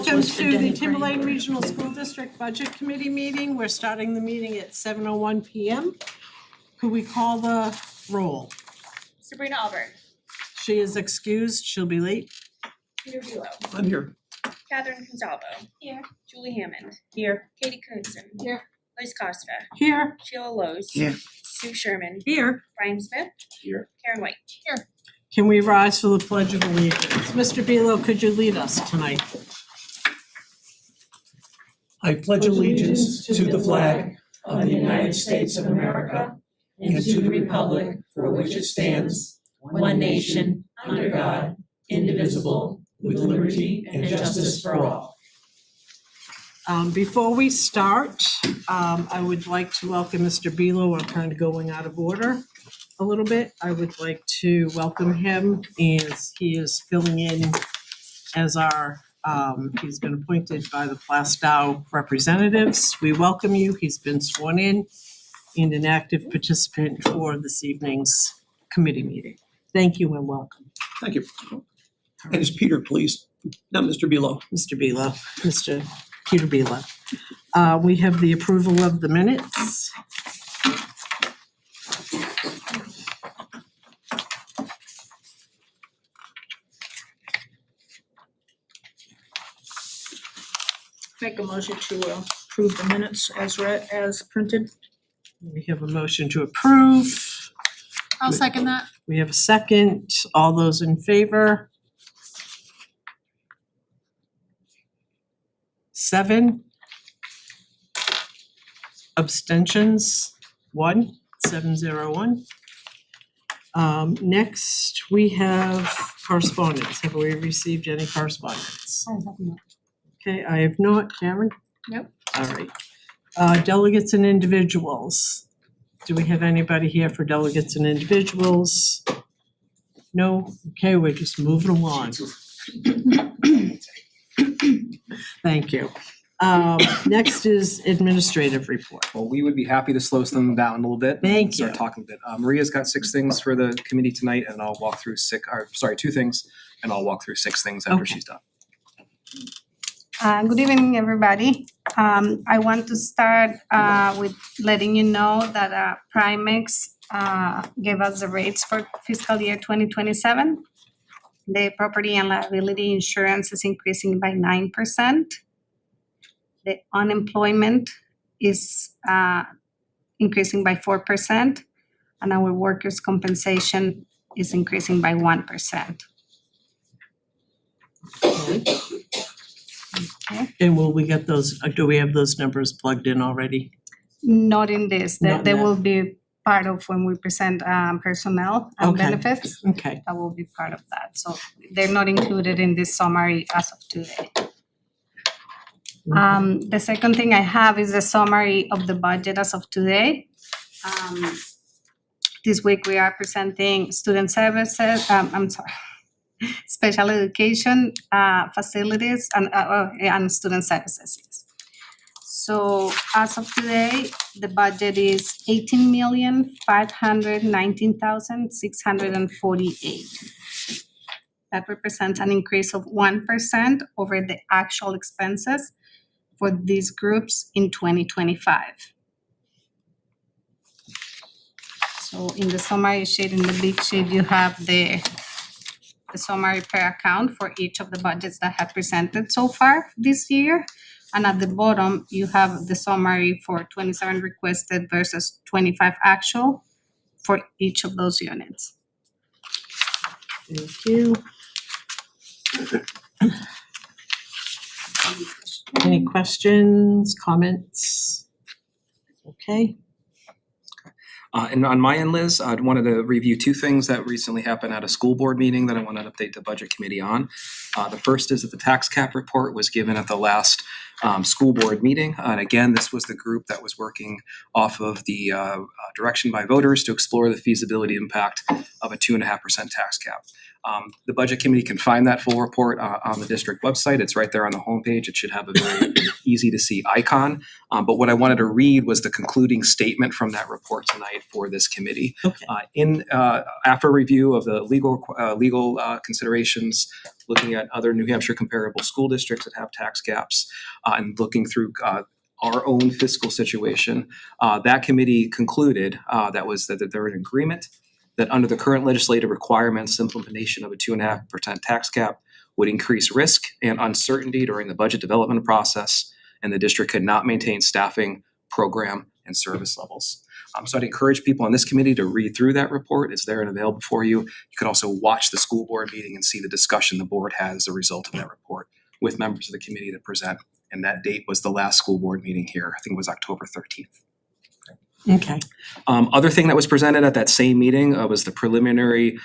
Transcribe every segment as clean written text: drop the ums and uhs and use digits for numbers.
Welcome to the Timberlane Regional School District Budget Committee meeting. We're starting the meeting at 7:01 p.m. Could we call the roll? Sabrina Auburn. She is excused. She'll be late. Peter Bulow. I'm here. Catherine Consalvo. Here. Julie Hammond. Here. Katie Knudsen. Here. Liz Costa. Here. Sheila Lowe's. Here. Sue Sherman. Here. Brian Smith. Here. Karen White. Here. Can we rise for the Pledge of Allegiance? Mr. Belo, could you lead us tonight? I pledge allegiance to the flag of the United States of America and to the republic for which it stands, one nation, under God, indivisible, with liberty and justice for all. Before we start, I would like to welcome Mr. Belo. I'm kind of going out of order a little bit. I would like to welcome him as he is filling in as our, he's been appointed by the Plastow representatives. We welcome you. He's been sworn in and an active participant for this evening's committee meeting. Thank you and welcome. Thank you. And it's Peter, please, not Mr. Below. Mr. Belo, Mr. Peter Belo. We have the approval of the minutes. Make a motion to approve the minutes as read, as printed. We have a motion to approve. I'll second that. We have a second. All those in favor? 7. Abstentions, 1, 701. Next, we have correspondence. Have we received any correspondence? Okay, I have not. Karen? Nope. All right. Delegates and individuals. Do we have anybody here for delegates and individuals? No? Okay, we're just moving along. Thank you. Next is administrative report. Well, we would be happy to slow them down a little bit. Thank Start you. talking a bit. Maria's got 6 things for the committee tonight, and I'll walk through 2 things, and I'll walk through 6 things after Okay. she's done. Good evening, everybody. I want to start with letting you know that Primex gave us the rates for fiscal year 2027. The property and liability insurance is increasing by 9%. The unemployment is increasing by 4%, and our workers' compensation is increasing by 1%. Okay. And will we get those, do we have those numbers plugged in already? Not in this, Not in they that. will be part of when we present personnel and Okay. benefits. Okay. That will be part of that, so they're not included in this summary as of today. The second thing I have is a summary of the budget as of today. This week we are presenting student services, special education facilities and student services. So as of today, the budget is 18,519,648. That represents an increase of 1% over the actual expenses for these groups in 2025. So in the summary sheet, in the big sheet, you have the summary per account for each of the budgets that have presented so far this year. And at the bottom, you have the summary for 27 requested versus 25 actual for each of those units. Thank you. Any questions, comments? Okay. And on my end, Liz, I wanted to review 2 things that recently happened at a school board meeting that I want to update the budget committee on. The first is that the tax cap report was given at the last school board meeting. And again, this was the group that was working off of the direction by voters to explore the feasibility impact of a 2.5% tax cap. The budget committee can find that full report on the district website. It's right there on the homepage. It should have a very easy to see icon. But what I wanted to read was the concluding statement from that report tonight for this committee. Okay. After review of the legal considerations, looking at other New Hampshire comparable school districts that have tax caps, and looking through our own fiscal situation. That committee concluded that there was an agreement that under the current legislative requirements, implementation of a 2.5% tax cap would increase risk and uncertainty during the budget development process, and the district could not maintain staffing, program, and service levels. So I'd encourage people on this committee to read through that report. It's there and available for you. You could also watch the school board meeting and see the discussion the board had as a result of that report with members of the committee to present. And that date was the last school board meeting here. I think it was October 13th. Okay. Other thing that was presented at that same meeting was the preliminary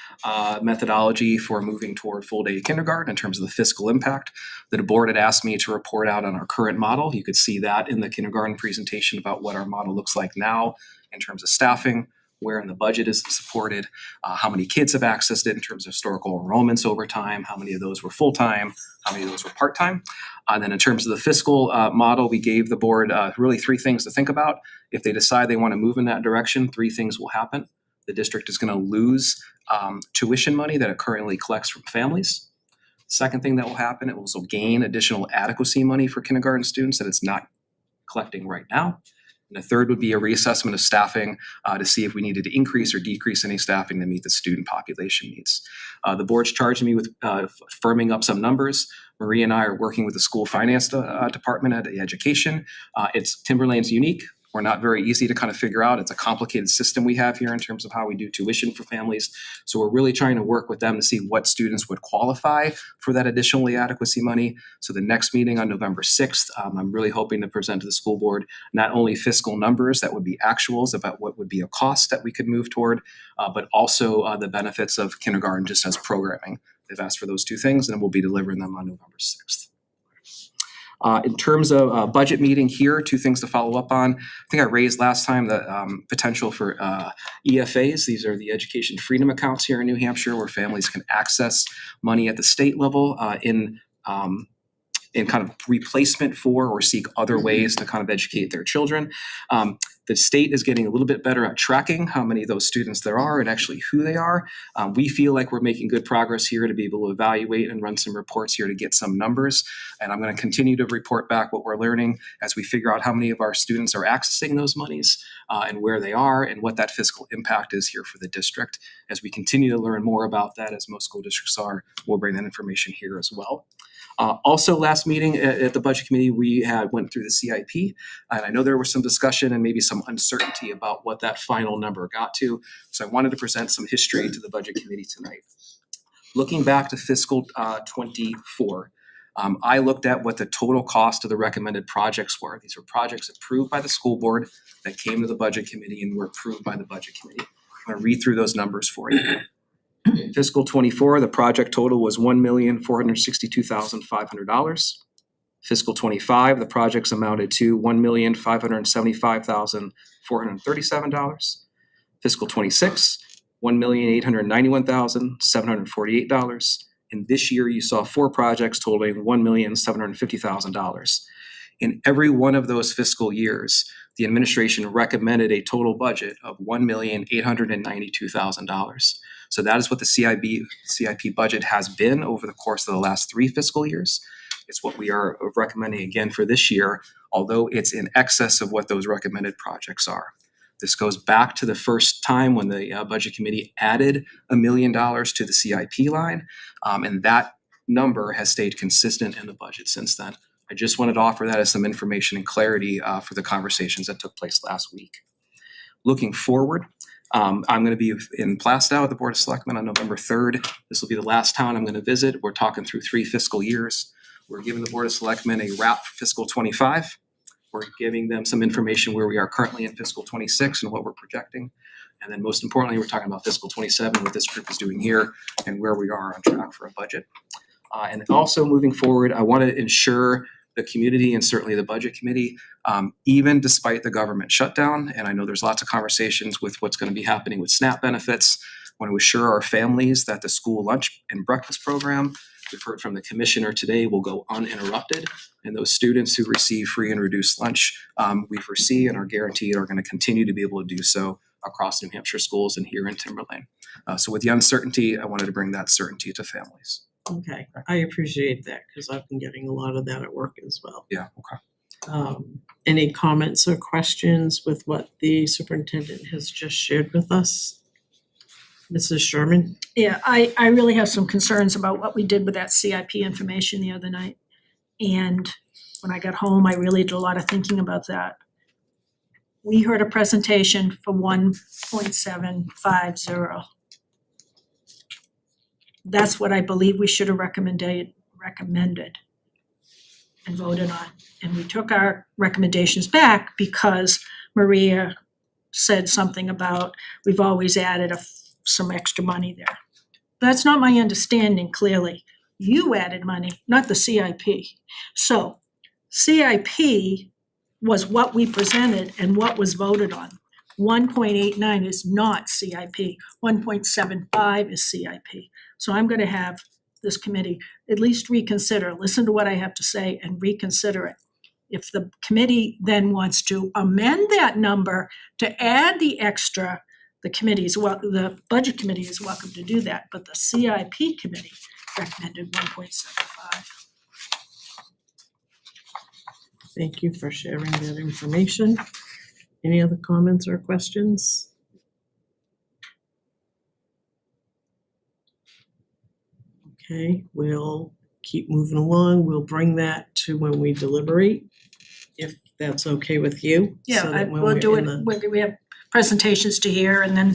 methodology for moving toward full day kindergarten in terms of the fiscal impact. The board had asked me to report out on our current model. You could see that in the kindergarten presentation about what our model looks like now in terms of staffing, where in the budget is supported, how many kids have accessed it in terms of historical enrollments over time, how many of those were full-time, how many of those were part-time. And then in terms of the fiscal model, we gave the board really three things to think about. If they decide they want to move in that direction, three things will happen. The district is going to lose tuition money that it currently collects from families. Second thing that will happen, it will also gain additional adequacy money for kindergarten students that it's not collecting right now. And the third would be a reassessment of staffing to see if we needed to increase or decrease any staffing to meet the student population needs. The board's charged me with firming up some numbers. Marie and I are working with the school finance department at education. Timberlane's unique. We're not very easy to kind of figure out. It's a complicated system we have here in terms of how we do tuition for families. So we're really trying to work with them to see what students would qualify for that additional adequacy money. So the next meeting on November 6th, I'm really hoping to present to the school board not only fiscal numbers that would be actuals about what would be a cost that we could move toward, but also the benefits of kindergarten just as programming. They've asked for those two things, and we'll be delivering them on November 6th. In terms of budget meeting here, two things to follow up on. I think I raised last time the potential for EFAs. These are the education freedom accounts here in New Hampshire where families can access money at the state level in kind of replacement for or seek other ways to kind of educate their children. The state is getting a little bit better at tracking how many of those students there are and actually who they are. We feel like we're making good progress here to be able to evaluate and run some reports here to get some numbers. And I'm going to continue to report back what we're learning as we figure out how many of our students are accessing those monies and where they are and what that fiscal impact is here for the district. As we continue to learn more about that, as most school districts are, we'll bring that information here as well. Also, last meeting at the budget committee, we went through the CIP, and I know there was some discussion and maybe some uncertainty about what that final number got to. So I wanted to present some history to the budget committee tonight. Looking back to fiscal 24, I looked at what the total cost of the recommended projects were. These were projects approved by the school board that came to the budget committee and were approved by the budget committee. I'm going to read through those numbers for you. In fiscal 24, the project total was $1,462,500. Fiscal 25, the projects amounted to $1,575,437. Fiscal 26, $1,891,748. And this year you saw four projects totaling $1,750,000. In every one of those fiscal years, the administration recommended a total budget of $1,892,000. So that is what the CIP budget has been over the course of the last three fiscal years. It's what we are recommending again for this year, although it's in excess of what those recommended projects are. This goes back to the first time when the budget committee added $1 million to the CIP line, and that number has stayed consistent in the budget since then. I just wanted to offer that as some information and clarity for the conversations that took place last week. Looking forward, I'm going to be in Plastow at the Board of Selectmen on November 3rd. This will be the last town I'm going to visit. We're talking through 3 fiscal years. We're giving the Board of Selectmen a wrap for fiscal 25. We're giving them some information where we are currently in fiscal 26 and what we're projecting. And then most importantly, we're talking about fiscal 27, what this group is doing here and where we are on track for a budget. And also moving forward, I want to ensure the community and certainly the budget committee, even despite the government shutdown, and I know there's lots of conversations with what's going to be happening with SNAP benefits, want to assure our families that the school lunch and breakfast program, we've heard from the commissioner today, will go uninterrupted. And those students who receive free and reduced lunch, we foresee and are guaranteed are going to continue to be able to do so across New Hampshire schools and here in Timberlane. So with the uncertainty, I wanted to bring that certainty to families. Okay, I appreciate that because I've been getting a lot of that at work as well. Yeah, okay. Any comments or questions with what the superintendent has just shared with us? Mrs. Sherman? Yeah, I really have some concerns about what we did with that CIP information the other night. And when I got home, I really did a lot of thinking about that. We heard a presentation for 1.750. That's what I believe we should have recommended and voted on. And we took our recommendations back because Maria said something about, we've always added some extra money there. That's not my understanding, clearly. You added money, not the CIP. So CIP was what we presented and what was voted on. 1.89 is not CIP, 1.75 is CIP. So I'm gonna have this committee at least reconsider, listen to what I have to say and reconsider it. If the committee then wants to amend that number to add the extra, the budget committee is welcome to do that, but the CIP committee recommended 1.75. Thank you for sharing that information. Any other comments or questions? Okay, we'll keep moving along. We'll bring that to when we deliberate, if that's okay with you. so that when We'll we're do in it, we have presentations to hear and then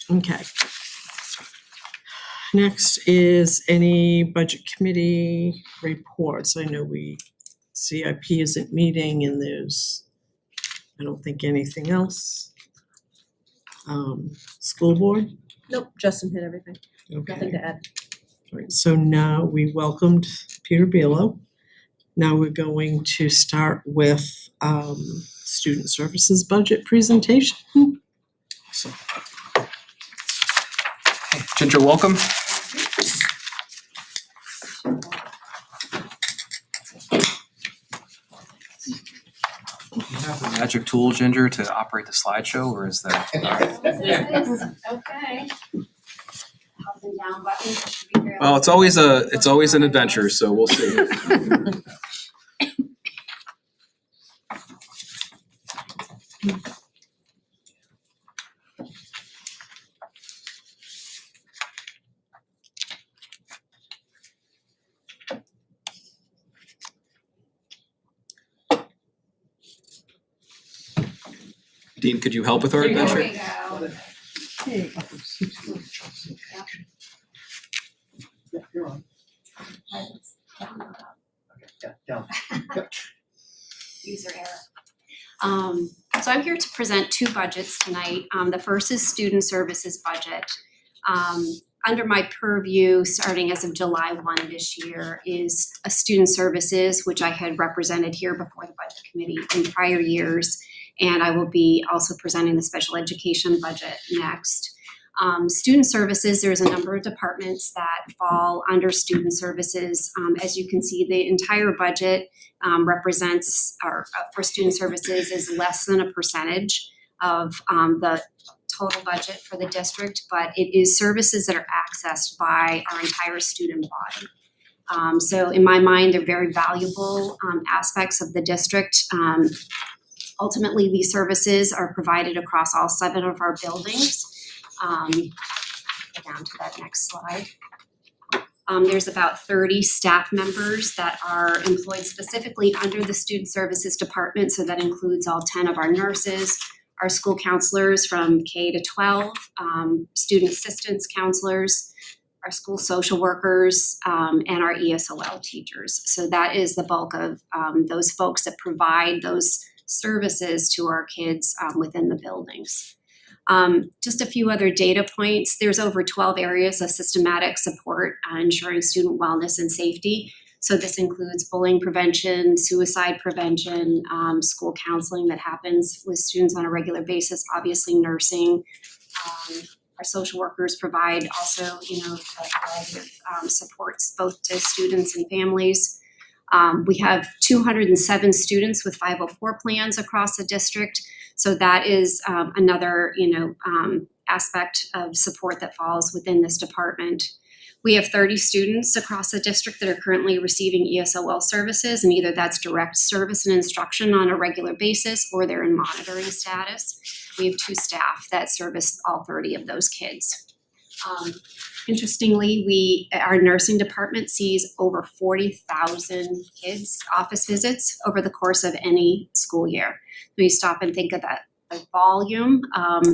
Okay. Next is any budget committee reports. I know CIP isn't meeting and I don't think anything else. School board? Nope, Justin hit everything. Nothing Okay. to add. All right, so now we welcomed Peter Bielo. Now we're going to start with student services budget presentation. Awesome. Okay, Ginger, welcome. Do you have the magic tool, Ginger, to operate the slideshow, or is that? Okay. Up and down buttons should be fairly. Well, it's always an adventure, so we'll see. Dean, could you help with our There adventure? we go. Yeah, you're on. Yeah, down. User error. So I'm here to present two budgets tonight. The first is student services budget. Under my purview, starting as of July 1 this year, is a student services, which I had represented here before the budget committee in prior years. And I will be also presenting the special education budget next. Student services, there's a number of departments that fall under student services. As you can see, the entire budget for student services is less than a percentage of the total budget for the district, but it is services that are accessed by our entire student body. So in my mind, they're very valuable aspects of the district. Ultimately, these services are provided across all 7 of our buildings. Go down to that next slide. There's about 30 staff members that are employed specifically under the student services department. So that includes all 10 of our nurses, our school counselors from K to 12, student assistance counselors, our school social workers, and our ESOL teachers. So that is the bulk of those folks that provide those services to our kids within the buildings. Just a few other data points. There's over 12 areas of systematic support ensuring student wellness and safety. So this includes bullying prevention, suicide prevention, school counseling that happens with students on a regular basis, obviously nursing. Our social workers provide also, a variety of supports both to students and families. We have 207 students with 504 plans across the district. So that is another, aspect of support that falls within this department. We have 30 students across the district that are currently receiving ESOL services, and either that's direct service and instruction on a regular basis or they're in monitoring status. We have 2 staff that service all 30 of those kids. Interestingly, our nursing department sees over 40,000 kids office visits over the course of any school year. When you stop and think of that, the volume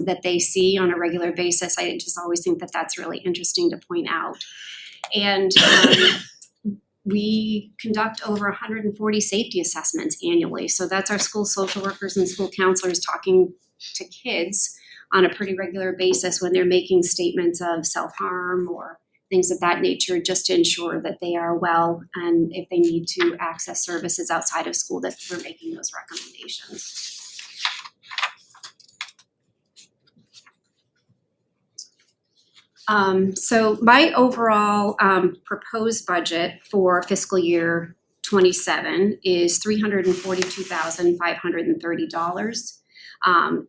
that they see on a regular basis, I just always think that that's really interesting to point out. And we conduct over 140 safety assessments annually. So that's our school social workers and school counselors talking to kids on a pretty regular basis when they're making statements of self-harm or things of that nature, just to ensure that they are well, and if they need to access services outside of school, that we're making those recommendations. So my overall proposed budget for fiscal year 27 is $342,530.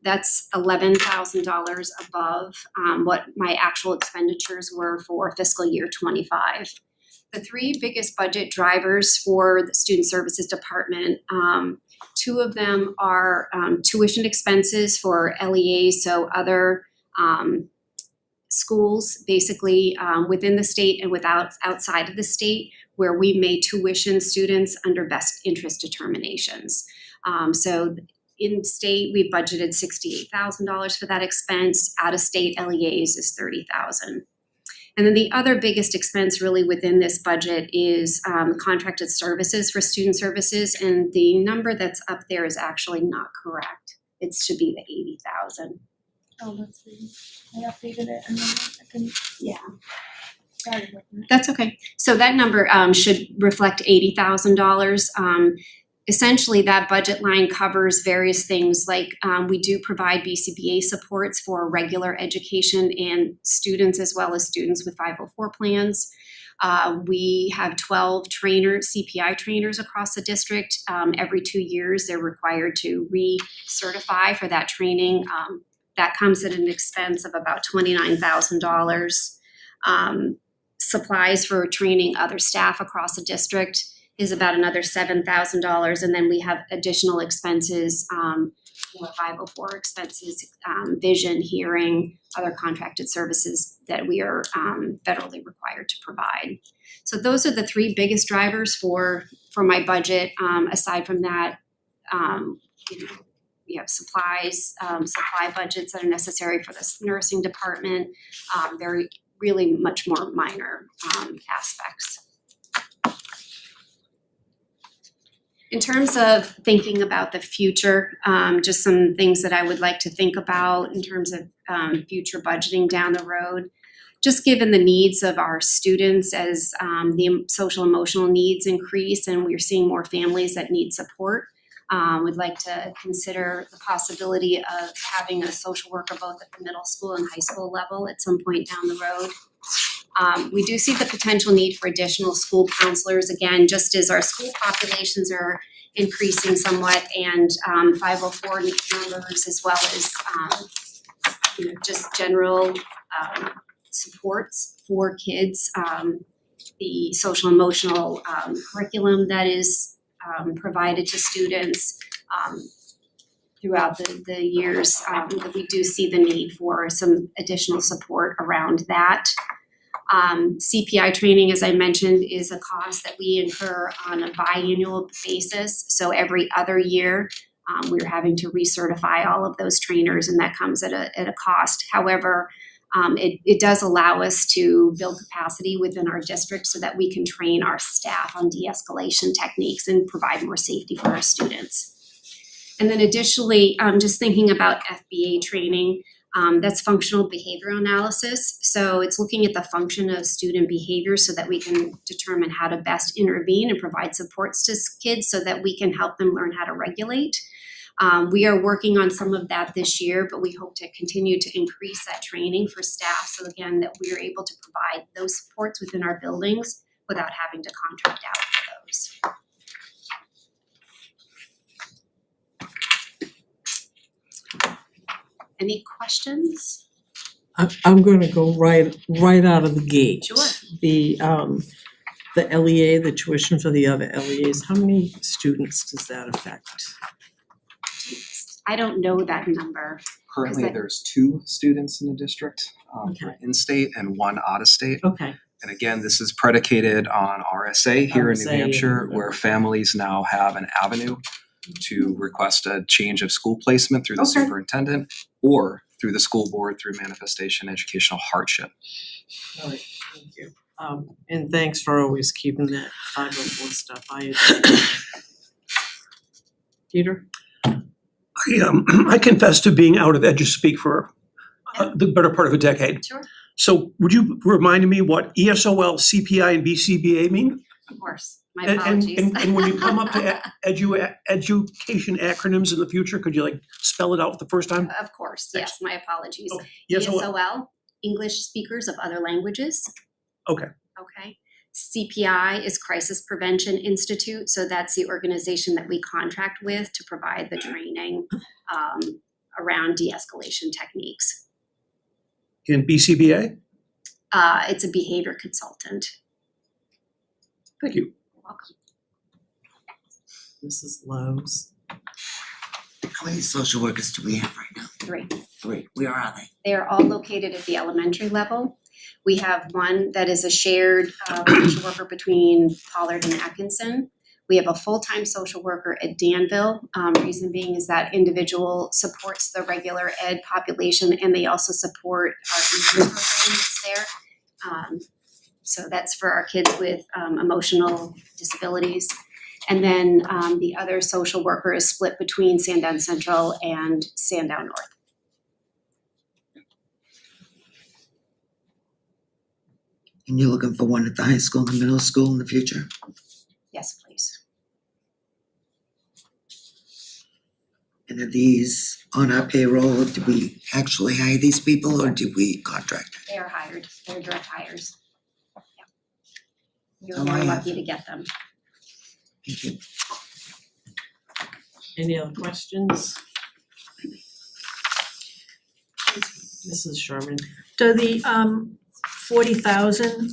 That's $11,000 above what my actual expenditures were for fiscal year 25. The 3 biggest budget drivers for the Student Services Department, 2 of them are tuition expenses for LEAs, so other schools basically within the state and outside of the state, where we may tuition students under best interest determinations. So in state, we budgeted $68,000 for that expense. Out of state LEAs is $30,000. And then the other biggest expense really within this budget is contracted services for student services, and the number that's up there is actually not correct. It should be the $80,000. Oh, let's see. I updated it and then I can. Yeah. Sorry about that. That's okay. So that number should reflect $80,000. Essentially, that budget line covers various things like we do provide BCBA supports for regular education and students, as well as students with 504 plans. We have 12 trainers, CPI trainers across the district. Every 2 years, they're required to recertify for that training. That comes at an expense of about $29,000. Supplies for training other staff across the district is about another $7,000. And then we have additional expenses, 504 expenses, vision, hearing, other contracted services that we are federally required to provide. So those are the 3 biggest drivers for my budget. Aside from that, we have supplies, supply budgets that are necessary for the nursing department. They're really much more minor aspects. In terms of thinking about the future, just some things that I would like to think about in terms of future budgeting down the road. Just given the needs of our students as the social emotional needs increase and we're seeing more families that need support, we'd like to consider the possibility of having a social worker both at the middle school and high school level at some point down the road. We do see the potential need for additional school counselors, again, just as our school populations are increasing somewhat, and 504 numbers, as well as just general supports for kids. The social emotional curriculum that is provided to students throughout the years, we do see the need for some additional support around that. CPI training, as I mentioned, is a cost that we incur on a biannual basis. So every other year, we're having to recertify all of those trainers, and that comes at a cost. However, it does allow us to build capacity within our district so that we can train our staff on de-escalation techniques and provide more safety for our students. And then additionally, just thinking about FBA training, that's functional behavioral analysis. So it's looking at the function of student behavior so that we can determine how to best intervene and provide supports to kids so that we can help them learn how to regulate. We are working on some of that this year, but we hope to continue to increase that training for staff so again that we are able to provide those supports within our buildings without having to contract out for those. Any questions? I'm gonna go right out of the gate. Sure. the LEA, the tuition for the other LEAs, how many students does that affect? I don't know that number. Currently, Is that- there's 2 students in the district, for Okay. in-state and 1 out-of-state. Okay, And again, this is predicated on RSA here in New RSA, Hampshire, yeah. where families now have an avenue to request a change of school placement through the Okay. superintendent or through the school board through manifestation educational hardship. all right, thank you. And thanks for always keeping that 504 stuff. Peter? I confess to being out of EduSpeak for the better part of a decade. Sure, So would you remind me what ESOL, CPI, and BCBA mean? of course. My And apologies. and when you come up to education acronyms in the future, could you like spell it out the first time? Of course, yes, my apologies. Okay, ESOL. ESOL, English Speakers of Other Languages. Okay. Okay. CPI is Crisis Prevention Institute, so that's the organization that we contract with to provide the training around de-escalation techniques. And BCBA? It's a behavior consultant. Thank you. You're welcome. Mrs. Lowe's. How many social workers do we have right now? 3. 3. Where are they? They are all located at the elementary level. We have one that is a shared social worker between Pollard and Atkinson. We have a full-time social worker at Danville. Reason being is that individual supports the regular ed population and they also support our ED program that's there. So that's for our kids with emotional disabilities. And then the other social worker is split between Sandown Central and Sandown North. And you're looking for one at the high school and the middle school in the future? Yes, please. And are these on our payroll? Do we actually hire these people or do we contract? They are hired. They're direct hires. Yep. You're Oh, very I have- lucky to get them. Thank you. Any other questions? Mrs. Sherman? Do the 40,000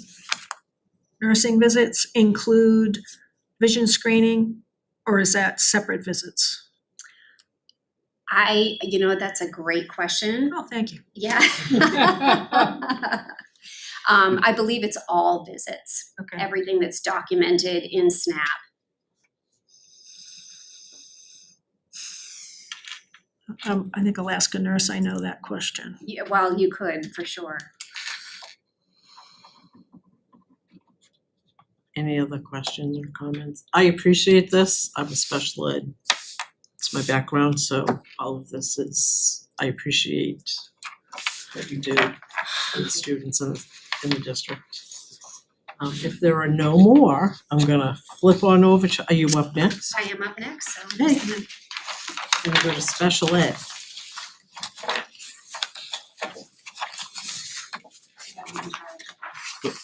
nursing visits include vision screening, or is that separate visits? That's a great question. Oh, thank you. Yeah. I believe it's all visits, Okay. everything that's documented in SNAP. I think Alaska Nurse, I know that question. Yeah, well, you could, for sure. Any other questions or comments? I appreciate this. I'm a special ed. It's my background, so all of this is, I appreciate what you do for the students in the district. If there are no more, I'm gonna flip on over to, are you up next? I am up next, so. Hey. I'm gonna go to special ed.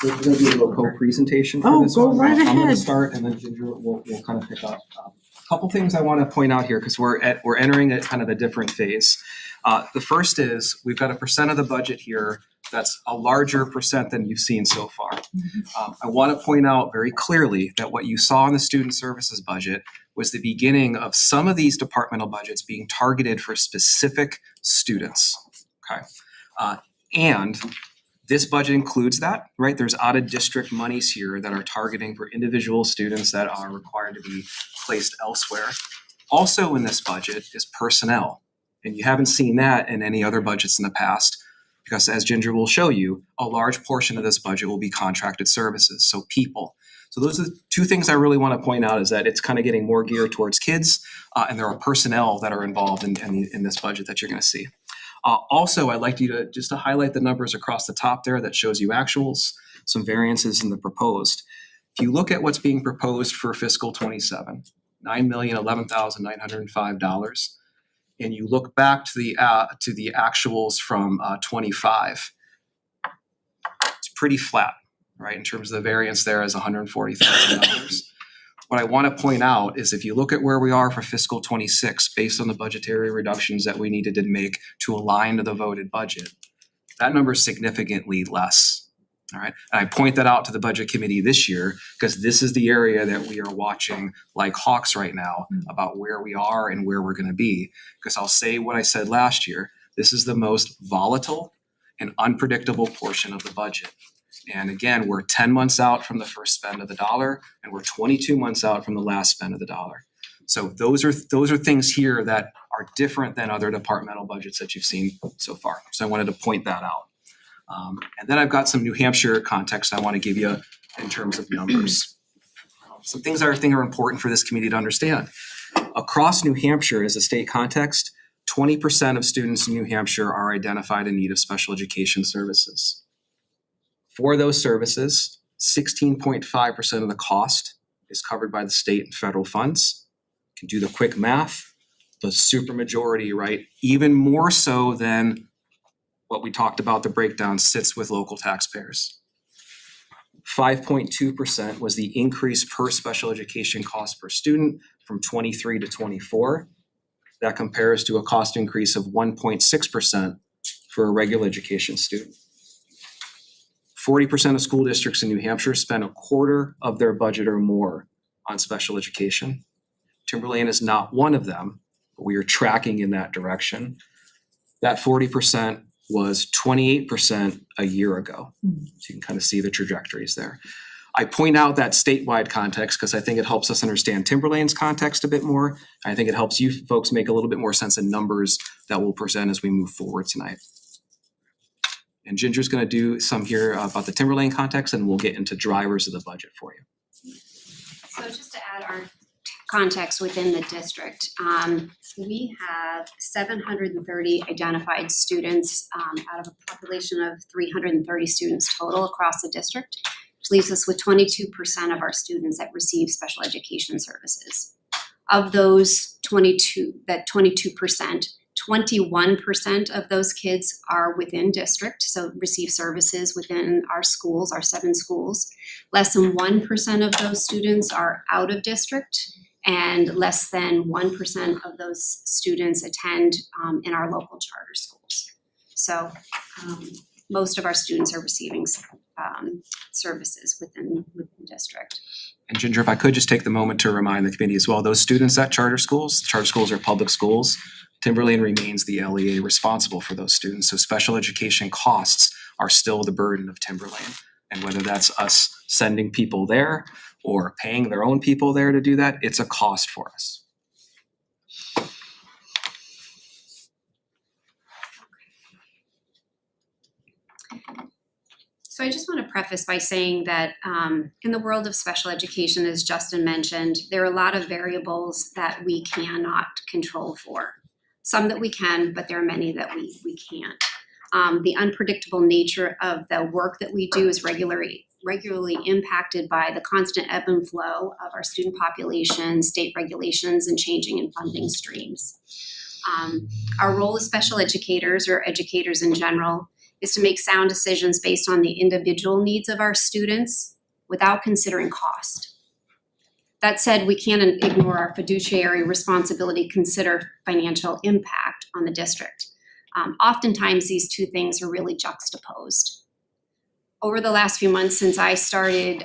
We're gonna do a little co-presentation for Oh, this go one. right I'm gonna ahead. start and then Ginger will kind of pick up. Couple things I want to point out here because we're entering at kind of a different phase. The first is we've got a percent of the budget here that's a larger percent than you've seen so far. I want to point out very clearly that what you saw in the student services budget was the beginning of some of these departmental budgets being targeted for specific students. Okay, and this budget includes that, right? There's out of district monies here that are targeting for individual students that are required to be placed elsewhere. Also in this budget is personnel. And you haven't seen that in any other budgets in the past because as Ginger will show you, a large portion of this budget will be contracted services, so people. So those are the 2 things I really want to point out is that it's kind of getting more geared towards kids and there are personnel that are involved in this budget that you're going to see. Also, I'd like you to just to highlight the numbers across the top there that shows you actuals, some variances in the proposed. If you look at what's being proposed for fiscal 27, $9,011,905, and you look back to the actuals from 25, it's pretty flat, right? In terms of the variance there is $140,000. What I want to point out is if you look at where we are for fiscal 26, based on the budgetary reductions that we needed to make to align to the voted budget, that number is significantly less All right, and I point that out to the budget committee this year because this is the area that we are watching like hawks right now about where we are and where we're going to be. Because I'll say what I said last year, this is the most volatile and unpredictable portion of the budget. And again, we're 10 months out from the first spend of the dollar, and we're 22 months out from the last spend of the dollar. So those are things here that are different than other departmental budgets that you've seen so far. So I wanted to point that out. And then I've got some New Hampshire context I want to give you in terms of numbers. Some things that I think are important for this community to understand. Across New Hampshire as a state context, 20% of students in New Hampshire are identified in need of special education services. For those services, 16.5% of the cost is covered by the state and federal funds. You can do the quick math, the supermajority, right? Even more so than what we talked about, the breakdown sits with local taxpayers. 5.2% was the increase per special education cost per student from 23 to 24. That compares to a cost increase of 1.6% for a regular education student. 40% of school districts in New Hampshire spend a quarter of their budget or more on special education. Timberlane is not one of them, but we are tracking in that direction. That 40% was 28% a year ago. So you can kind of see the trajectories there. I point out that statewide context because I think it helps us understand Timberlane's context a bit more. I think it helps you folks make a little bit more sense of numbers that we'll present as we move forward tonight. And Ginger's going to do some here about the Timberlane context, and we'll get into drivers of the budget for you. So just to add our context within the district, we have 730 identified students out of a population of 330 students total across the district, which leaves us with 22% of our students that receive special education services. Of those 22%, 21% of those kids are within district, so receive services within our schools, our 7 schools. Less than 1% of those students are out of district, and less than 1% of those students attend in our local charter schools. So most of our students are receiving services within district. And Ginger, if I could just take the moment to remind the committee as well, those students at charter schools are public schools. Timberlane remains the LEA responsible for those students. So special education costs are still the burden of Timberlane. And whether that's us sending people there or paying their own people there to do that, it's a cost for us. So I just want to preface by saying that in the world of special education, as Justin mentioned, there are a lot of variables that we cannot control for. Some that we can, but there are many that we can't. The unpredictable nature of the work that we do is regularly impacted by the constant ebb and flow of our student population, state regulations, and changing in funding streams. Our role as special educators, or educators in general, is to make sound decisions based on the individual needs of our students without considering cost. That said, we can't ignore our fiduciary responsibility to consider financial impact on the district. Oftentimes, these two things are really juxtaposed. Over the last few months, since I started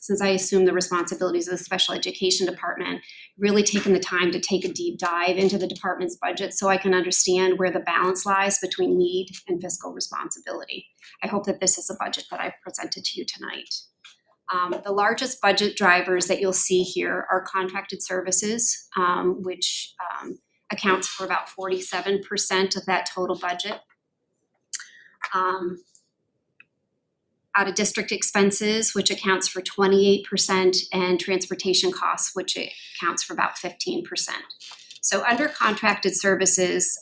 since I assumed the responsibilities of the special education department, really taken the time to take a deep dive into the department's budget so I can understand where the balance lies between need and fiscal responsibility. I hope that this is a budget that I've presented to you tonight. The largest budget drivers that you'll see here are contracted services, which accounts for about 47% of that total budget. Out of district expenses, which accounts for 28%, and transportation costs, which accounts for about 15%. So under contracted services,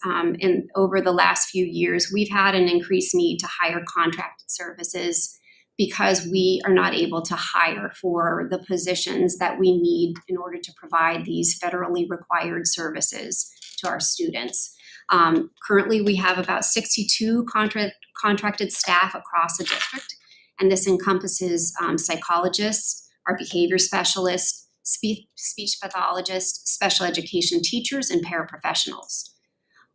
over the last few years, we've had an increased need to hire contracted services because we are not able to hire for the positions that we need in order to provide these federally required services to our students. Currently, we have about 62 contracted staff across the district, and this encompasses psychologists, our behavior specialists, speech pathologists, special education teachers, and paraprofessionals.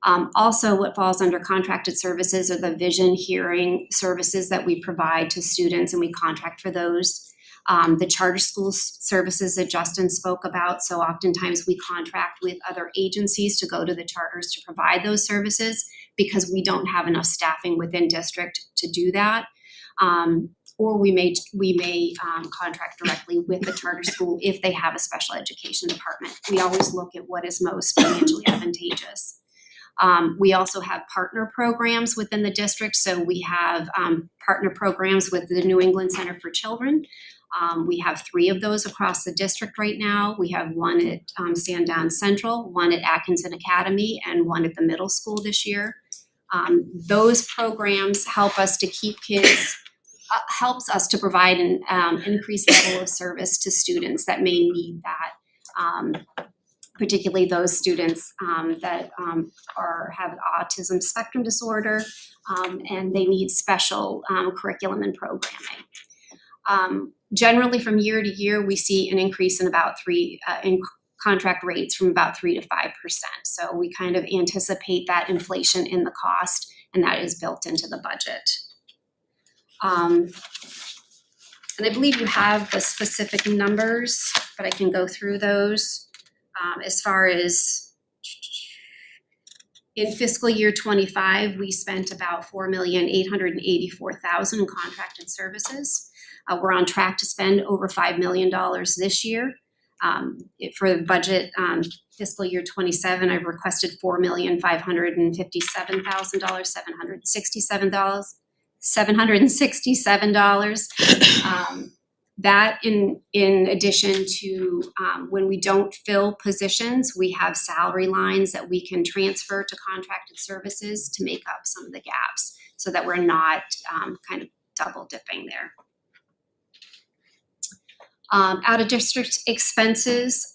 Also, what falls under contracted services are the vision hearing services that we provide to students, and we contract for those. The charter school services that Justin spoke about, so oftentimes we contract with other agencies to go to the charters to provide those services because we don't have enough staffing within district to do that. Or we may contract directly with the charter school if they have a special education department. We always look at what is most financially advantageous. We also have partner programs within the district. So we have partner programs with the New England Center for Children. We have 3 of those across the district right now. We have one at Sandown Central, one at Atkinson Academy, and one at the middle school this year. Those programs help us to keep kids, helps us to provide an increased level of service to students that may need that. Particularly those students that have autism spectrum disorder, and they need special curriculum and programming. Generally, from year to year, we see an increase in about in contract rates from about 3 to 5%. So we kind of anticipate that inflation in the cost, and that is built into the budget. And I believe you have the specific numbers, but I can go through those. As far as in fiscal year 25, we spent about $4,884,000 in contracted services. We're on track to spend over $5 million this year. For the budget fiscal year 27, I've requested $4,557,000, $767. That in addition to when we don't fill positions, we have salary lines that we can transfer to contracted services to make up some of the gaps so that we're not kind of double dipping there. Out of district expenses,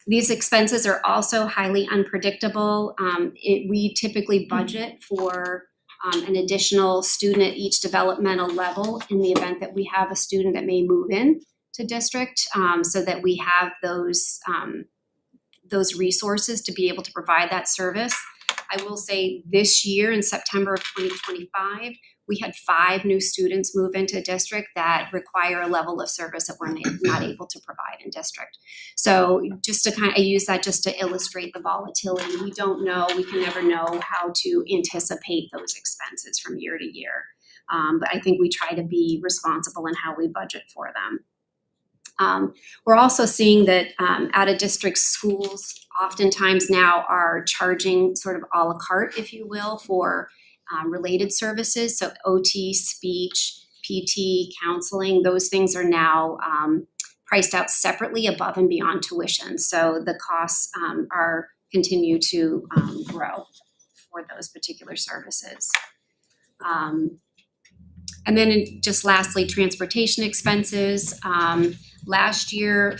these expenses are also highly unpredictable. We typically budget for an additional student at each developmental level in the event that we have a student that may move in to district, so that we have those resources to be able to provide that service. I will say this year in September of 2025, we had 5 new students move into district that require a level of service that we're not able to provide in district. So just to I use that just to illustrate the volatility. We don't know, we can never know how to anticipate those expenses from year to year. But I think we try to be responsible in how we budget for them. We're also seeing that out of district schools oftentimes now are charging sort of a la carte, if you will, for related services. So OT, speech, PT, counseling, those things are now priced out separately above and beyond tuition. So the costs continue to grow for those particular services. And then just lastly, transportation expenses. Last year,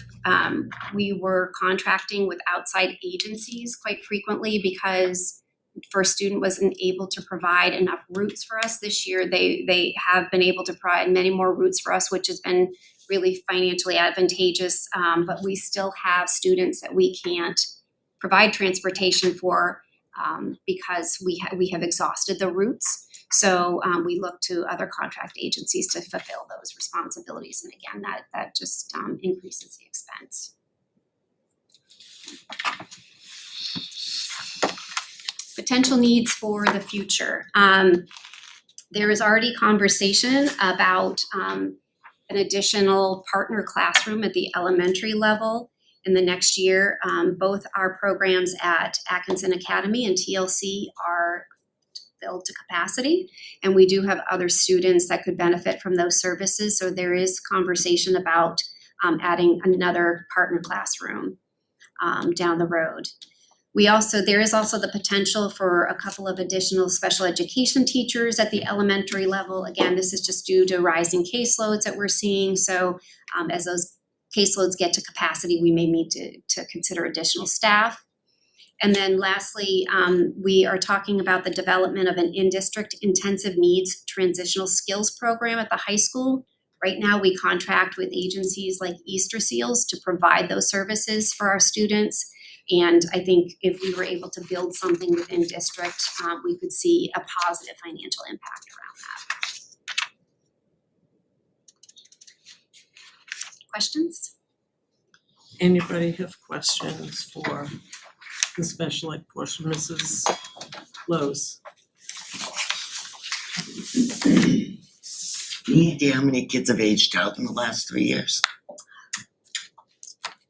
we were contracting with outside agencies quite frequently because First Student wasn't able to provide enough routes for us. This year, they have been able to provide many more routes for us, which has been really financially advantageous. But we still have students that we can't provide transportation for because we have exhausted the routes. So we look to other contract agencies to fulfill those responsibilities. And again, that just increases the expense. Potential needs for the future. There is already conversation about an additional partner classroom at the elementary level in the next year. Both our programs at Atkinson Academy and TLC are filled to capacity, and we do have other students that could benefit from those services. So there is conversation about adding another partner classroom down the road. There is also the potential for a couple of additional special education teachers at the elementary level. Again, this is just due to rising caseloads that we're seeing. So as those caseloads get to capacity, we may need to consider additional staff. And then lastly, we are talking about the development of an in-district intensive needs transitional skills program at the high school. Right now, we contract with agencies like Easter Seals to provide those services for our students. And I think if we were able to build something within district, we could see a positive financial impact around that. Questions? Anybody have questions for the special ed portion, Mrs. Lowe's? Any idea how many kids have aged out in the last 3 years?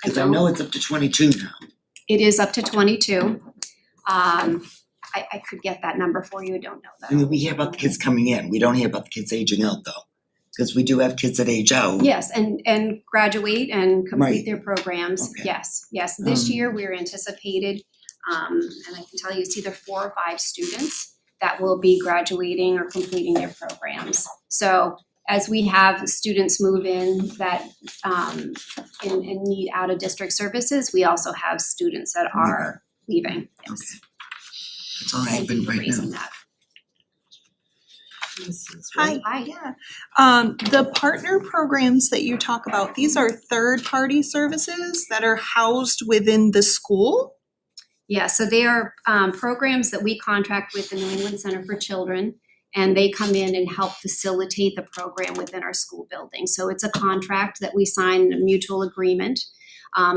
Cause I know it's up to 22 now. It is up to 22. I could get that number for you, I don't know I that. mean, we hear about the kids coming in, we don't hear about the kids aging out though. Cause we do have kids that age out. Yes, and graduate and complete Right. their programs, Okay. yes. This Um, year, we're anticipated, and I can tell you it's either 4 or 5 students that will be graduating or completing their programs. So as we have students move in that and need out of district services, we also have students that are leaving, yes. Okay. That's all I Thank have you been for right raising now. that. Mrs. Hi. Wright? Hi. Yeah. The partner programs that you talk about, these are third-party services that are housed within the school? Yeah, so they are programs that we contract with the New England Center for Children, and they come in and help facilitate the program within our school building. So it's a contract that we sign, a mutual agreement.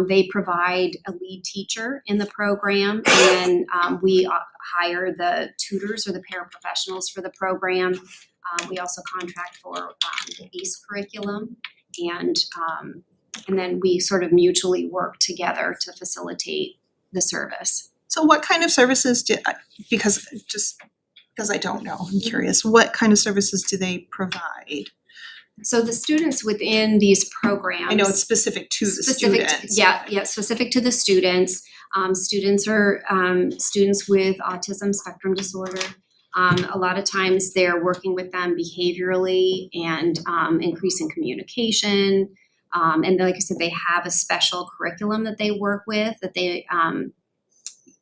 They provide a lead teacher in the program, and then we hire the tutors or the paraprofessionals for the program. We also contract for the ACE curriculum, and then we sort of mutually work together to facilitate the service. So what kind of services because I don't know, I'm curious, what kind of services do they provide? So the students within these programs. I know it's specific to the Specific, students. yeah, specific to the students. Students are students with autism spectrum disorder. A lot of times they're working with them behaviorally and increasing communication. And like I said, they have a special curriculum that they work with, that they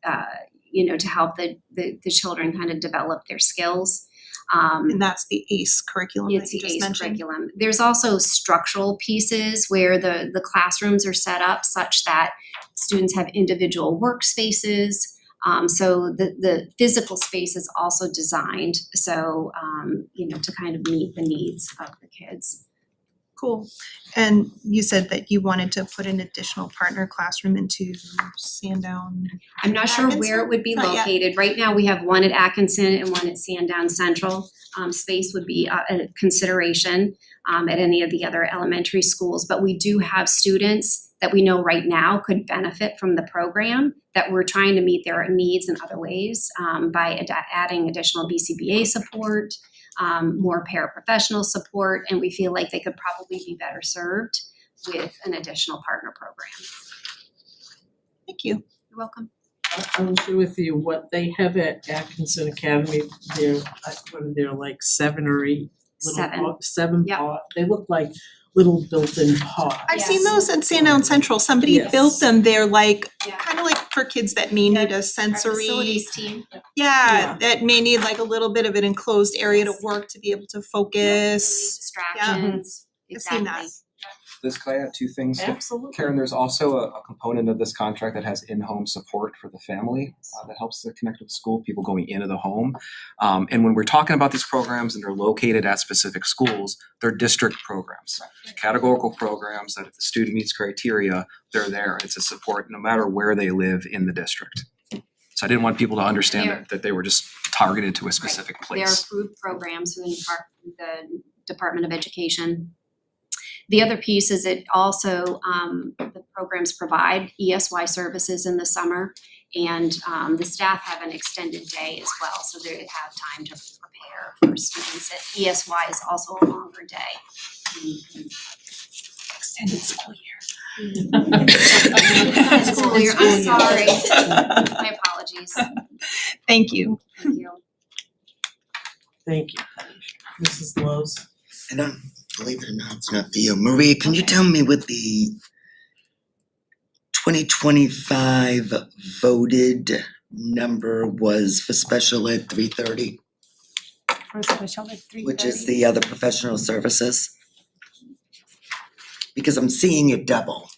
to help the children kind of develop their skills. And that's the ACE curriculum that It's you the just ACE mentioned? curriculum. There's also structural pieces where the classrooms are set up such that students have individual workspaces. So the physical space is also designed so to kind of meet the needs of the kids. Cool. And you said that you wanted to put an additional partner classroom into Sandown. I'm not sure where it would be Not yet. located. Right now, we have one at Atkinson and one at Sandown Central. Space would be a consideration at any of the other elementary schools. But we do have students that we know right now could benefit from the program, that we're trying to meet their needs in other ways by adding additional BCBA support, more paraprofessional support, and we feel like they could probably be better served with an additional partner program. Thank you. You're welcome. I'll share with you what they have at Atkinson Academy. They're, what are there, like 7 or 8 little 7. Seven Yep. pot. They look like little built-in pots. I've Yes. seen those at Sandown Central. Somebody Yes. built them. They're like, Yeah. kind of like for kids that may need a Our sensory. facilities team. Yeah, that may need like a little bit of an enclosed area to work to be able to focus. Distractions. I've seen that. Exactly. Liz, could I add 2 things? Absolutely. Karen, there's also a component of this contract that has in-home support for the family that helps to connect with school, people going into the home. And when we're talking about these programs and they're located at specific schools, they're district programs, categorical programs that if the student meets criteria, they're there. It's a support no matter where they live in the district. So I didn't want people to understand that they were just targeted to a specific They're place. approved programs from the Department of Education. The other piece is it also, the programs provide ESY services in the summer, and the staff have an extended day as well, so they have time to prepare for students. ESY is also a longer day. Extended school year. School year, I'm sorry. My apologies. Thank you. Thank you. Thank you. Mrs. Lowe's. I don't, believe it or not, it's not for you. Maria, can you tell me what the 2025 voted number was for special ed 330, For special ed 330. which is the other professional services? Because I'm seeing it double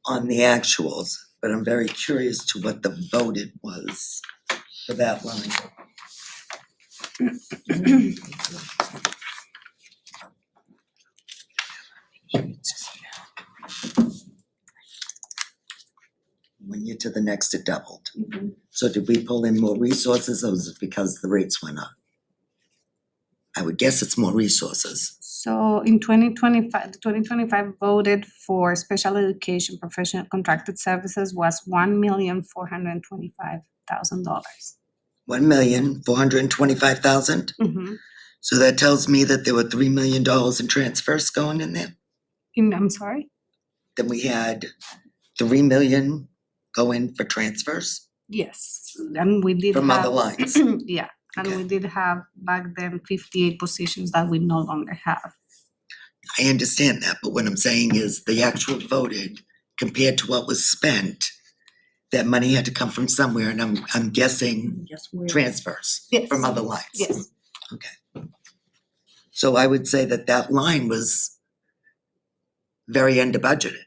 on the actuals, but I'm very curious to what the voted was for that line. One year to the next, it doubled. So did we pull in more resources, or was it because the rates went up? I would guess it's more resources. So in 2025, the 2025 voted for special education professional contracted services was $1,425,000. $1,425,000. Mm-hmm. So that tells me that there were $3 million in transfers going in there. I'm sorry? Then we had $3 million go in for transfers Yes, and we did from have. other lines. Yeah, and Okay. we did have back then 58 positions that we no longer have. I understand that, but what I'm saying is the actual voted compared to what was spent, that money had to come from somewhere, and I'm guessing Yes, we're. transfers Yes. from other lines. Yes, So I would say that line was very under budgeted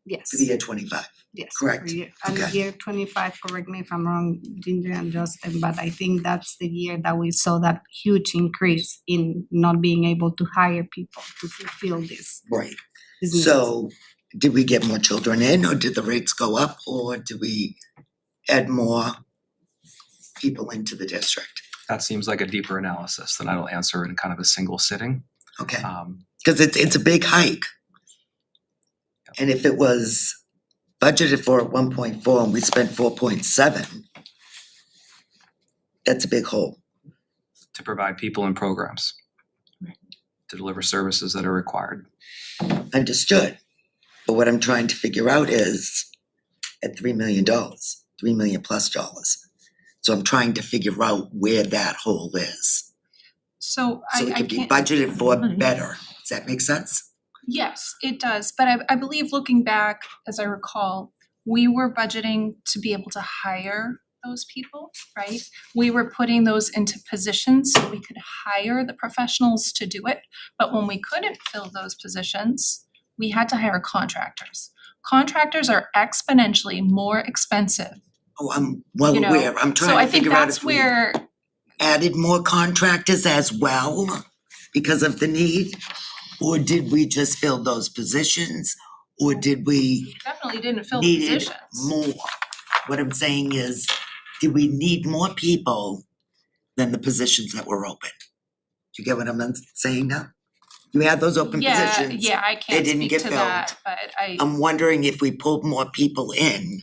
yes, for the year 25. yes. correct. And Okay. year 25, correct me if I'm wrong, Ginger and Justin, but I think that's the year that we saw that huge increase in not being able to hire people to fulfill this. Right. needs. So did we get more children in, or did the rates go up, or did we add more people into the district? That seems like a deeper analysis than I will answer in kind of a single sitting. Okay, Um, because it's a big hike. And if it was budgeted for at 1.4 and we spent 4.7, that's a big hole. to provide people and programs. To deliver services that are required. Understood. But what I'm trying to figure out is at $3 million, $3 million plus dollars. So I'm trying to figure out where that hole is. So So it I could be can't, budgeted for better. Does that make sense? yes, it does, but I believe looking back, as I recall, we were budgeting to be able to hire those people, right? We were putting those into positions so we could hire the professionals to do it, but when we couldn't fill those positions, we had to hire contractors. Contractors are exponentially more expensive, Oh, I'm well you know? aware. I'm So trying I to think figure out that's if we where, added more contractors as well because of the need? Or did we just fill those positions? Or did we definitely didn't fill the needed positions. more? What I'm saying is, did we need more people than the positions that were open? Do you get what I'm saying now? You had those open positions. Yeah, I can't didn't speak get to filled. that, but I'm wondering if we pulled more people in.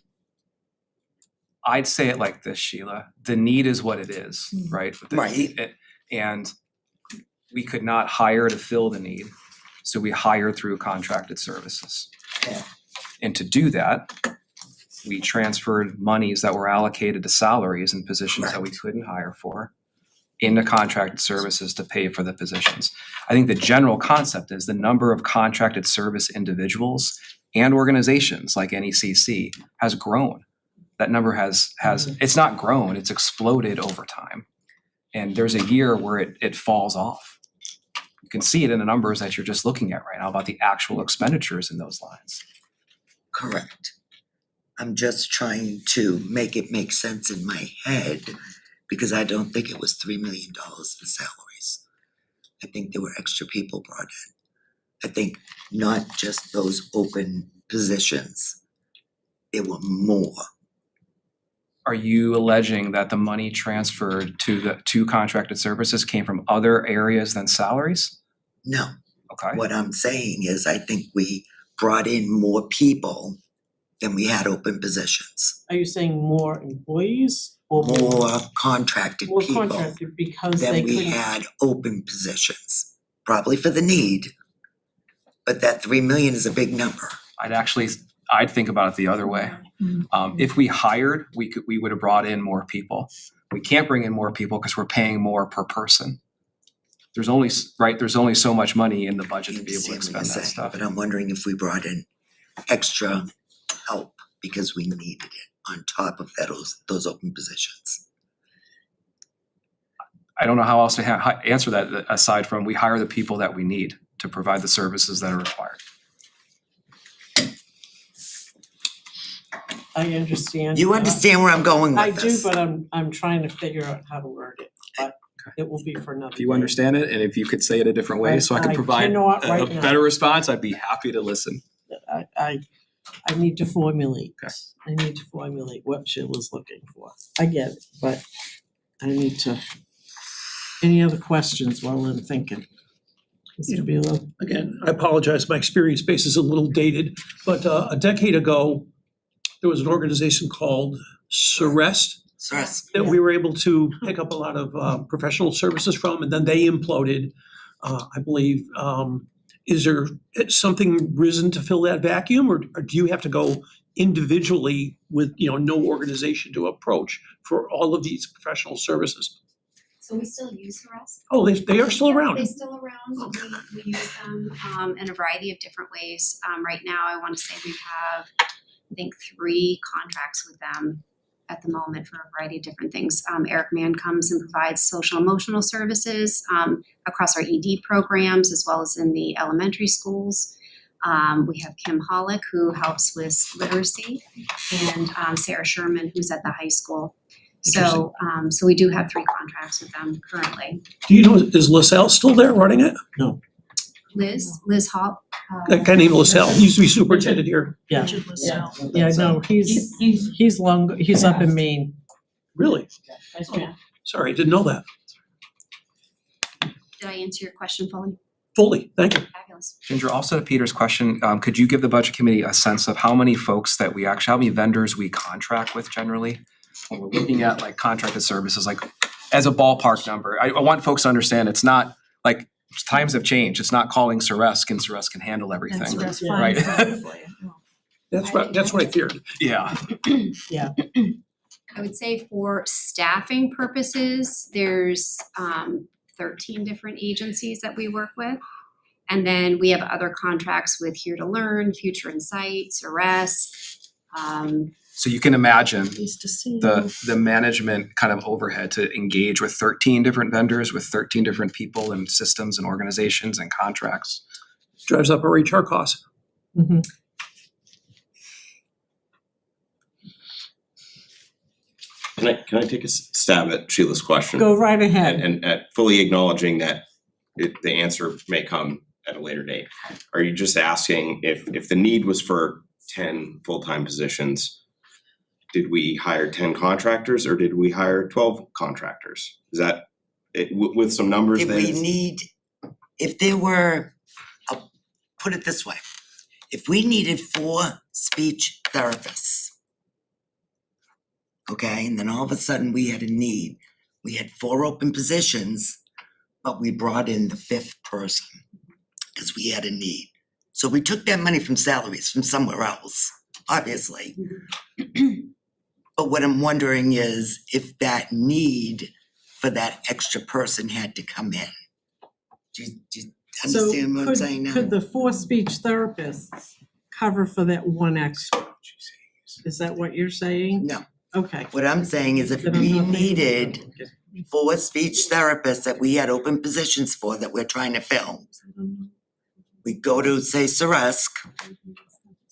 I'd say it like this, Sheila. The need is what it is, right? Right. And we could not hire to fill the need, so we hired through contracted services. Yeah. And to do that, we transferred monies that were allocated to salaries and positions that we couldn't hire for into contracted services to pay for the positions. I think the general concept is the number of contracted service individuals and organizations like NECC has grown. That number has it's not grown, it's exploded over time. And there's a year where it falls off. You can see it in the numbers that you're just looking at right now about the actual expenditures in those lines. Correct. I'm just trying to make it make sense in my head because I don't think it was $3 million for salaries. I think there were extra people brought in. I think not just those open positions. There were more. Are you alleging that the money transferred to the two contracted services came from other areas than salaries? No. Okay. What I'm saying is I think we brought in more people than we had open positions. Are you saying more employees or More contracted more people contracted because they than we couldn't? had open positions. Probably for the need, but that 3 million is a big number. I'd think about it the other way. If we hired, we would have brought in more people. We can't bring in more people because we're paying more per person. There's only so much money in the budget to be able to Understand what expend you're that saying, stuff. but I'm wondering if we brought in extra help because we needed it on top of those open positions. I don't know how else to answer that aside from we hire the people that we need to provide the services that are required. I understand. You understand where I'm going with I do, this? but I'm trying to figure out how to word it, but it will be for another If you day. understand it, and if you could say it a different way, so I I could provide cannot a right now. better response, I'd be happy to listen. I need to formulate. Okay. I need to formulate what Sheila's looking for. I get it, but I need to. Any other questions while I'm thinking? Mr. Bealow? Again, I apologize, my experience base is a little dated, but a decade ago, there was an organization called Surest Stress. that we were able to pick up a lot of professional services from, and then they imploded, I believe. Is there something risen to fill that vacuum, or do you have to go individually with, no organization to approach for all of these professional services? So we still use Harass. Oh, they are still around? They're still around. We use them in a variety of different ways. Right now, I want to say we have, I think, 3 contracts with them at the moment for a variety of different things. Eric Mann comes and provides social emotional services across our ED programs as well as in the elementary schools. We have Kim Hollick, who helps with literacy, and Sarah Sherman, who's at the high school. So we do have 3 contracts with them currently. Do you know, is LaSalle still there running it? Liz Hall. That guy named LaSalle, he used to be superintendent here. Yeah, Richard LaSalle. yeah, no, he's up in Maine. Really? Yeah. Sorry, I didn't know that. Did I answer your question fully? Fully, thank you. Fabulous. Ginger, also to Peter's question, could you give the budget committee a sense of how many folks that how many vendors we contract with generally? When we're looking at like contracted services, like as a ballpark number, I want folks to understand it's not like times have changed. It's not calling Ceresc and Ceresc can handle everything. That's Yeah. fine. Right. That's what I feared. Yeah. I would say for staffing purposes, there's 13 different agencies that we work with. And then we have other contracts with Here to Learn, Future Insights, Arrest. So you can imagine Pleased to see you. the management kind of overhead to engage with 13 different vendors, with 13 different people and systems and organizations and contracts. Drives up our HR costs. Mhm. Can I take a stab at Sheila's question? Go right ahead. And at fully acknowledging that the answer may come at a later date. Are you just asking if the need was for 10 full-time positions, did we hire 10 contractors or did we hire 12 contractors? Is that, with some numbers If there? if there were, I'll put it this way. If we needed 4 speech therapists, okay, and then all of a sudden we had a need, we had 4 open positions, but we brought in the 5th person because we had a need. So we took that money from salaries from somewhere else, obviously. But what I'm wondering is if that need for that extra person had to come in. Do you understand what I'm saying now? Could the 4 speech therapists cover for that 1 extra? Is that what you're saying? No. Okay. What I'm saying is if Then I'm we not thinking- needed 4 speech therapists that we had open positions for that we're trying to fill, we go to, say, Ceresc,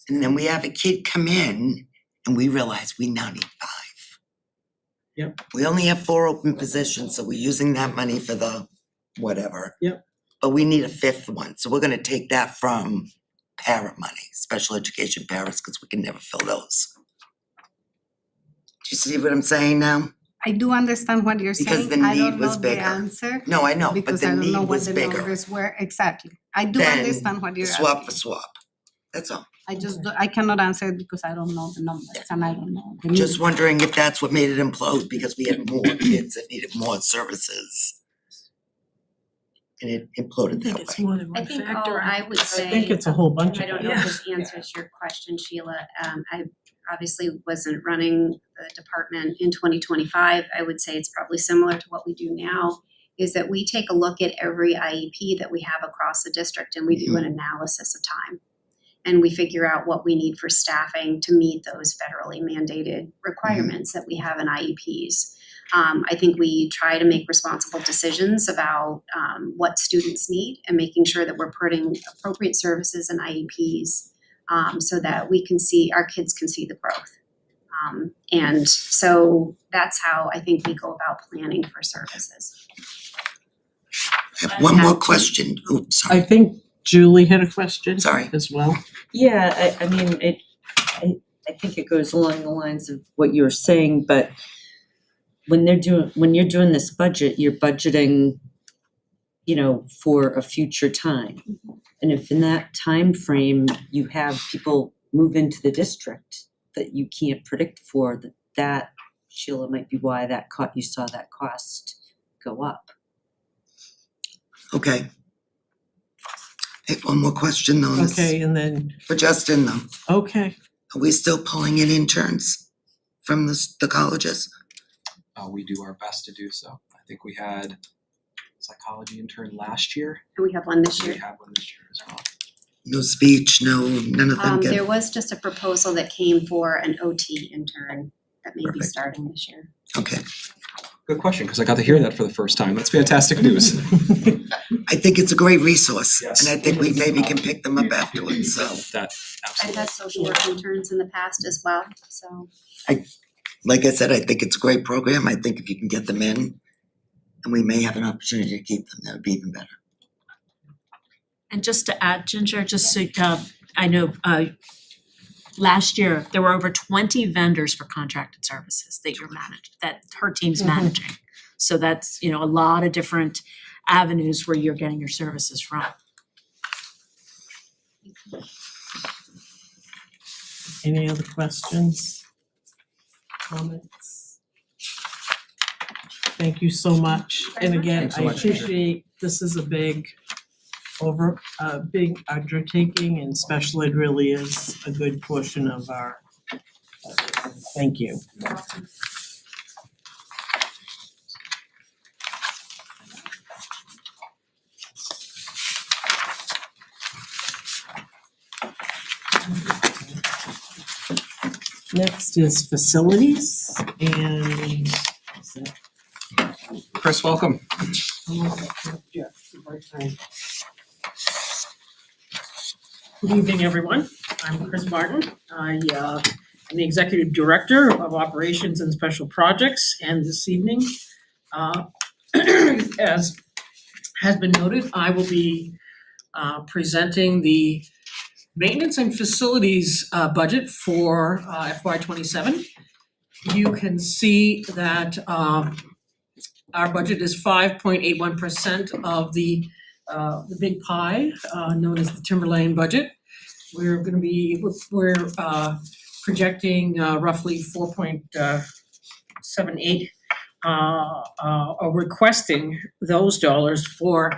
and then we have a kid come in and we realize we now need 5. Yep. We only have 4 open positions, so we're using that money for the whatever. Yep. But we need a 5th one, so we're gonna take that from parent money, special education parents, because we can never fill those. Do you see what I'm saying now? I do understand what you're Because saying. the I need don't know was the bigger. answer. No, I know, but Because the I don't know need what was the bigger. numbers were exactly. I do Then understand what you're Swap asking. for swap, that's all. I cannot answer it because I don't know the numbers and I don't know the Just need. wondering if that's what made it implode, because we had more kids that needed more services. And it I imploded think that it's way. more than I one think factor. I would say. I think it's a whole bunch I of don't know factors. if this answers your question, Sheila. I obviously wasn't running the department in 2025. I would say it's probably similar to what we do now, is that we take a look at every IEP that we have across the district and we do an analysis of time. And we figure out what we need for staffing to meet those federally mandated requirements that we have in IEPs. I think we try to make responsible decisions about what students need and making sure that we're putting appropriate services in IEPs so that we can see, our kids can see the growth. And so that's how I think we go about planning for services. I have one more question. Oops, I sorry. think Julie had a question Sorry. as well. Yeah, I mean, I think it goes along the lines of what you were saying, but when you're doing this budget, you're budgeting, for a future time. And if in that time frame you have people move into the district that you can't predict for, that Sheila might be why you saw that cost go up. Okay. Hey, one more question though, this Okay, and then, for Justin though. okay, Are we still pulling in interns from the colleges? We do our best to do so. I think we had psychology intern last year. And we have one this We year. have one this year as well. No speech, none of them There get, was just a proposal that came for an OT intern that may be Perfect. starting this year. okay. Good question, because I got to hear that for the first time. That's fantastic news. I think it's a great resource, Yes. and I think we maybe can pick them up afterwards, so. That, I've absolutely. had social work interns in the past as well, so. Like I said, I think it's a great program. I think if you can get them in, and we may have an opportunity to keep them, that would be even better. And just to add, Ginger, just so, I know, last year, there were over 20 vendors for contracted services that her team's managing. So that's, a lot of different avenues where you're getting your services from. any other questions? Comments? Thank you so much. And again, Thanks so I much, Ginger. appreciate, this is a big big undertaking, and special ed really is a good portion of our, thank you. Next is facilities, and Chris, welcome. Good evening, everyone. I'm Chris Martin. I'm the Executive Director of Operations and Special Projects, and this evening, as has been noted, I will be presenting the maintenance and facilities budget for FY '27. You can see that our budget is 5.81% of the big pie known as the Timberlane budget. We're projecting roughly 4.78 or requesting those dollars for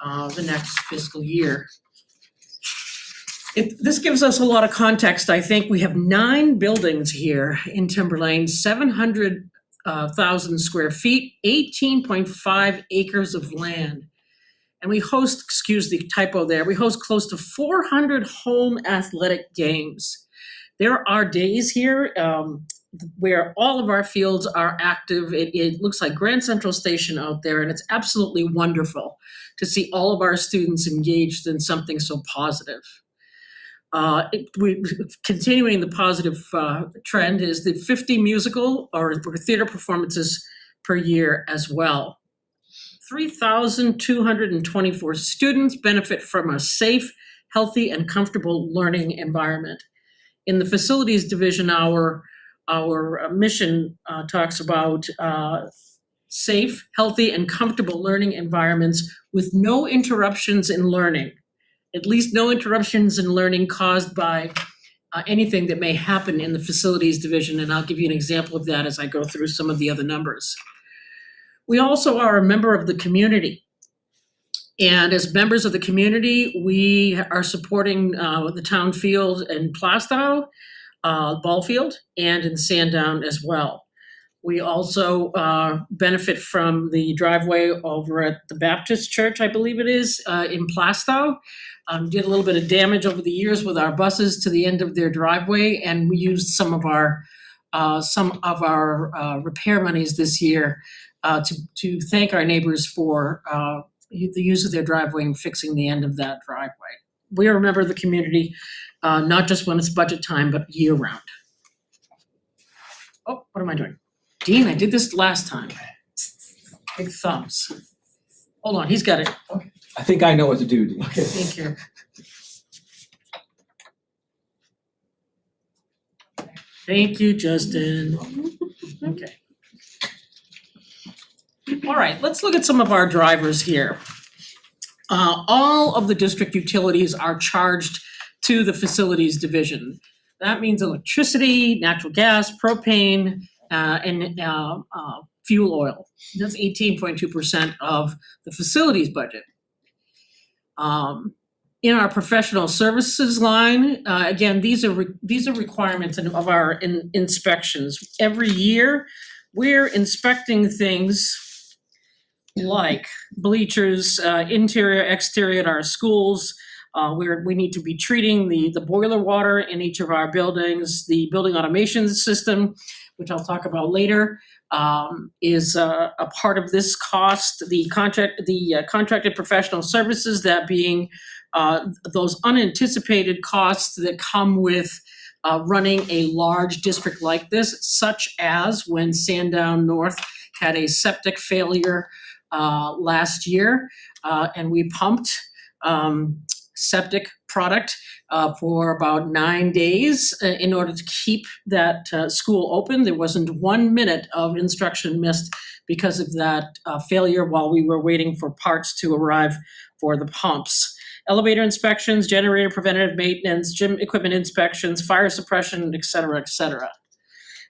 the next fiscal year. This gives us a lot of context. I think we have 9 buildings here in Timberlane, 700,000 square feet, 18.5 acres of land. And we host, excuse the typo there, we host close to 400 home athletic games. There are days here where all of our fields are active. It looks like Grand Central Station out there, and it's absolutely wonderful to see all of our students engaged in something so positive. Continuing the positive trend is the 50 musical or theater performances per year as well. 3,224 students benefit from a safe, healthy, and comfortable learning environment. In the facilities division, our mission talks about safe, healthy, and comfortable learning environments with no interruptions in learning. At least no interruptions in learning caused by anything that may happen in the facilities division, and I'll give you an example of that as I go through some of the other numbers. We also are a member of the community. And as members of the community, we are supporting the town field in Plastow, ball field, and in Sandown as well. We also benefit from the driveway over at the Baptist Church, I believe it is, in Plastow. Did a little bit of damage over the years with our buses to the end of their driveway, and we used some of our repair monies this year to thank our neighbors for the use of their driveway and fixing the end of that driveway. We are a member of the community, not just when it's budget time, but year round. Oh, what am I doing? Dean, I did this last time. Big thumbs. Hold on, he's got it. I think I know what to do, Dean. Thank you. Thank you, Justin. Okay. All right, let's look at some of our drivers here. All of the district utilities are charged to the facilities division. That means electricity, natural gas, propane, and fuel oil. That's 18.2% of the facilities budget. In our professional services line, again, these are requirements of our inspections. Every year, we're inspecting things like bleachers, interior, exterior at our schools. We need to be treating the boiler water in each of our buildings. The building automation system, which I'll talk about later, is a part of this cost. The contracted professional services, that being those unanticipated costs that come with running a large district like this, such as when Sandown North had a septic failure last year, and we pumped septic product for about 9 days in order to keep that school open. There wasn't 1 minute of instruction missed because of that failure while we were waiting for parts to arrive for the pumps. Elevator inspections, generator preventative maintenance, gym equipment inspections, fire suppression, et cetera, et cetera.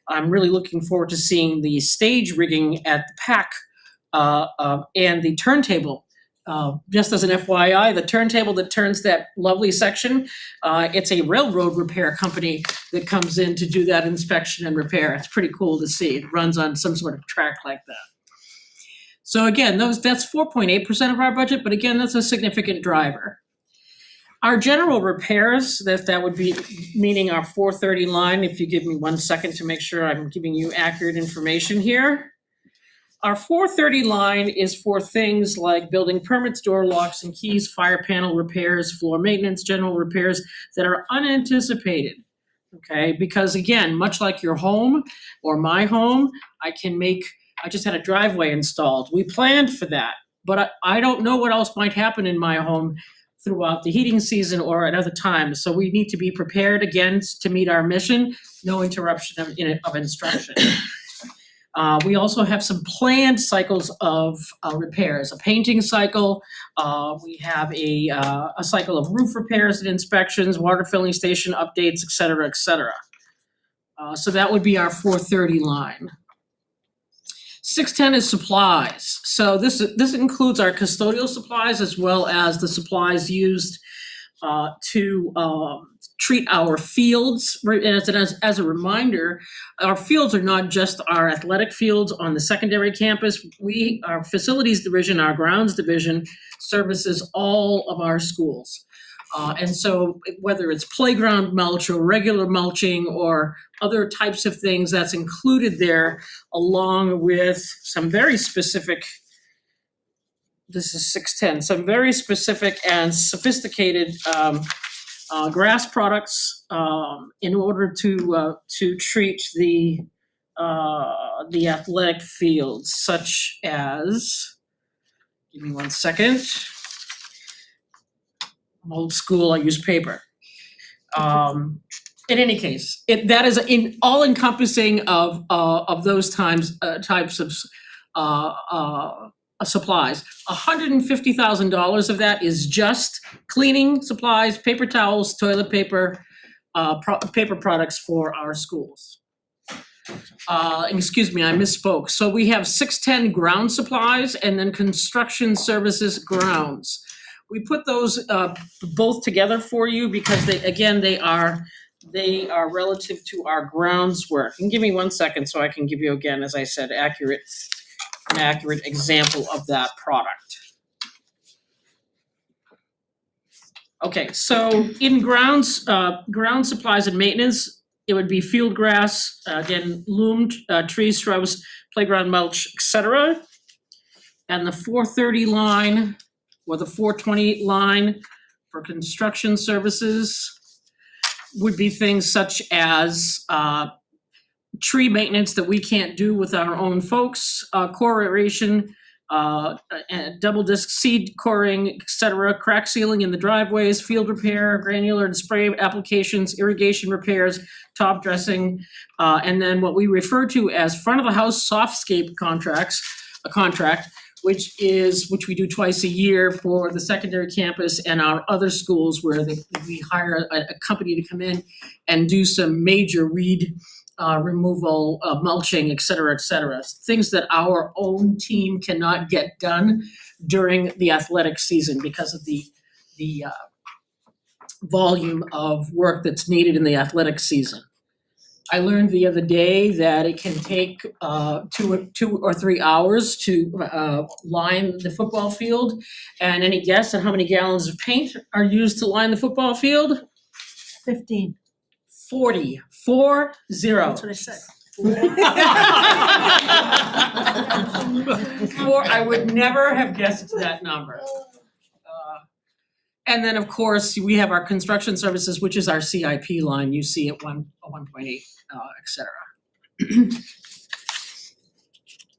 I'm really looking forward to seeing the stage rigging at the PAC and the turntable. Just as an FYI, the turntable that turns that lovely section, it's a railroad repair company that comes in to do that inspection and repair. It's pretty cool to see. It runs on some sort of track like that. So again, that's 4.8% of our budget, but again, that's a significant driver. Our general repairs, that would be meaning our 430 line, if you give me 1 second to make sure I'm giving you accurate information here. Our 430 line is for things like building permits, door locks and keys, fire panel repairs, floor maintenance, general repairs that are unanticipated. Okay, because again, much like your home or my home, I just had a driveway installed. We planned for that, but I don't know what else might happen in my home throughout the heating season or at other times. So we need to be prepared again to meet our mission, no interruption of instruction. We also have some planned cycles of repairs, a painting cycle. We have a cycle of roof repairs and inspections, water filling station updates, et cetera, et cetera. So that would be our 430 line. 610 is supplies. So this includes our custodial supplies as well as the supplies used to treat our fields. And as a reminder, our fields are not just our athletic fields on the secondary campus. Our facilities division, our grounds division, services all of our schools. And so whether it's playground mulch or regular mulching or other types of things, that's included there, along with some very specific, this is 610, some very specific and sophisticated grass products in order to treat the athletic fields, such as, give me 1 second. I'm old school, I use paper. In any case, that is all encompassing of those types of supplies. $150,000 of that is just cleaning supplies, paper towels, toilet paper, paper products for our schools. Excuse me, I misspoke. So we have 610 ground supplies and then construction services grounds. We put those both together for you because they are relative to our grounds work. And give me 1 second so I can give you again, as I said, an accurate example of that product. Okay, so in ground supplies and maintenance, it would be field grass, again, loomed trees, shrubs, playground mulch, etc. And the 430 line or the 420 line for construction services would be things such as tree maintenance that we can't do with our own folks, core aeration, and double disc seed coring, et cetera, crack sealing in the driveways, field repair, granular and spray applications, irrigation repairs, top dressing, and then what we refer to as front of the house softscape contract, which we do twice a year for the secondary campus and our other schools where we hire a company to come in and do some major weed removal, mulching, et cetera, things that our own team cannot get done during the athletic season because of the volume of work that's needed in the athletic season. I learned the other day that it can take 2 or 3 hours to line the football field. And any guess at how many gallons of paint are used to line the football field? 15. 40. That's what I said. I would never have guessed that number. And then, of course, we have our construction services, which is our CIP line. You see at 1.8, et cetera.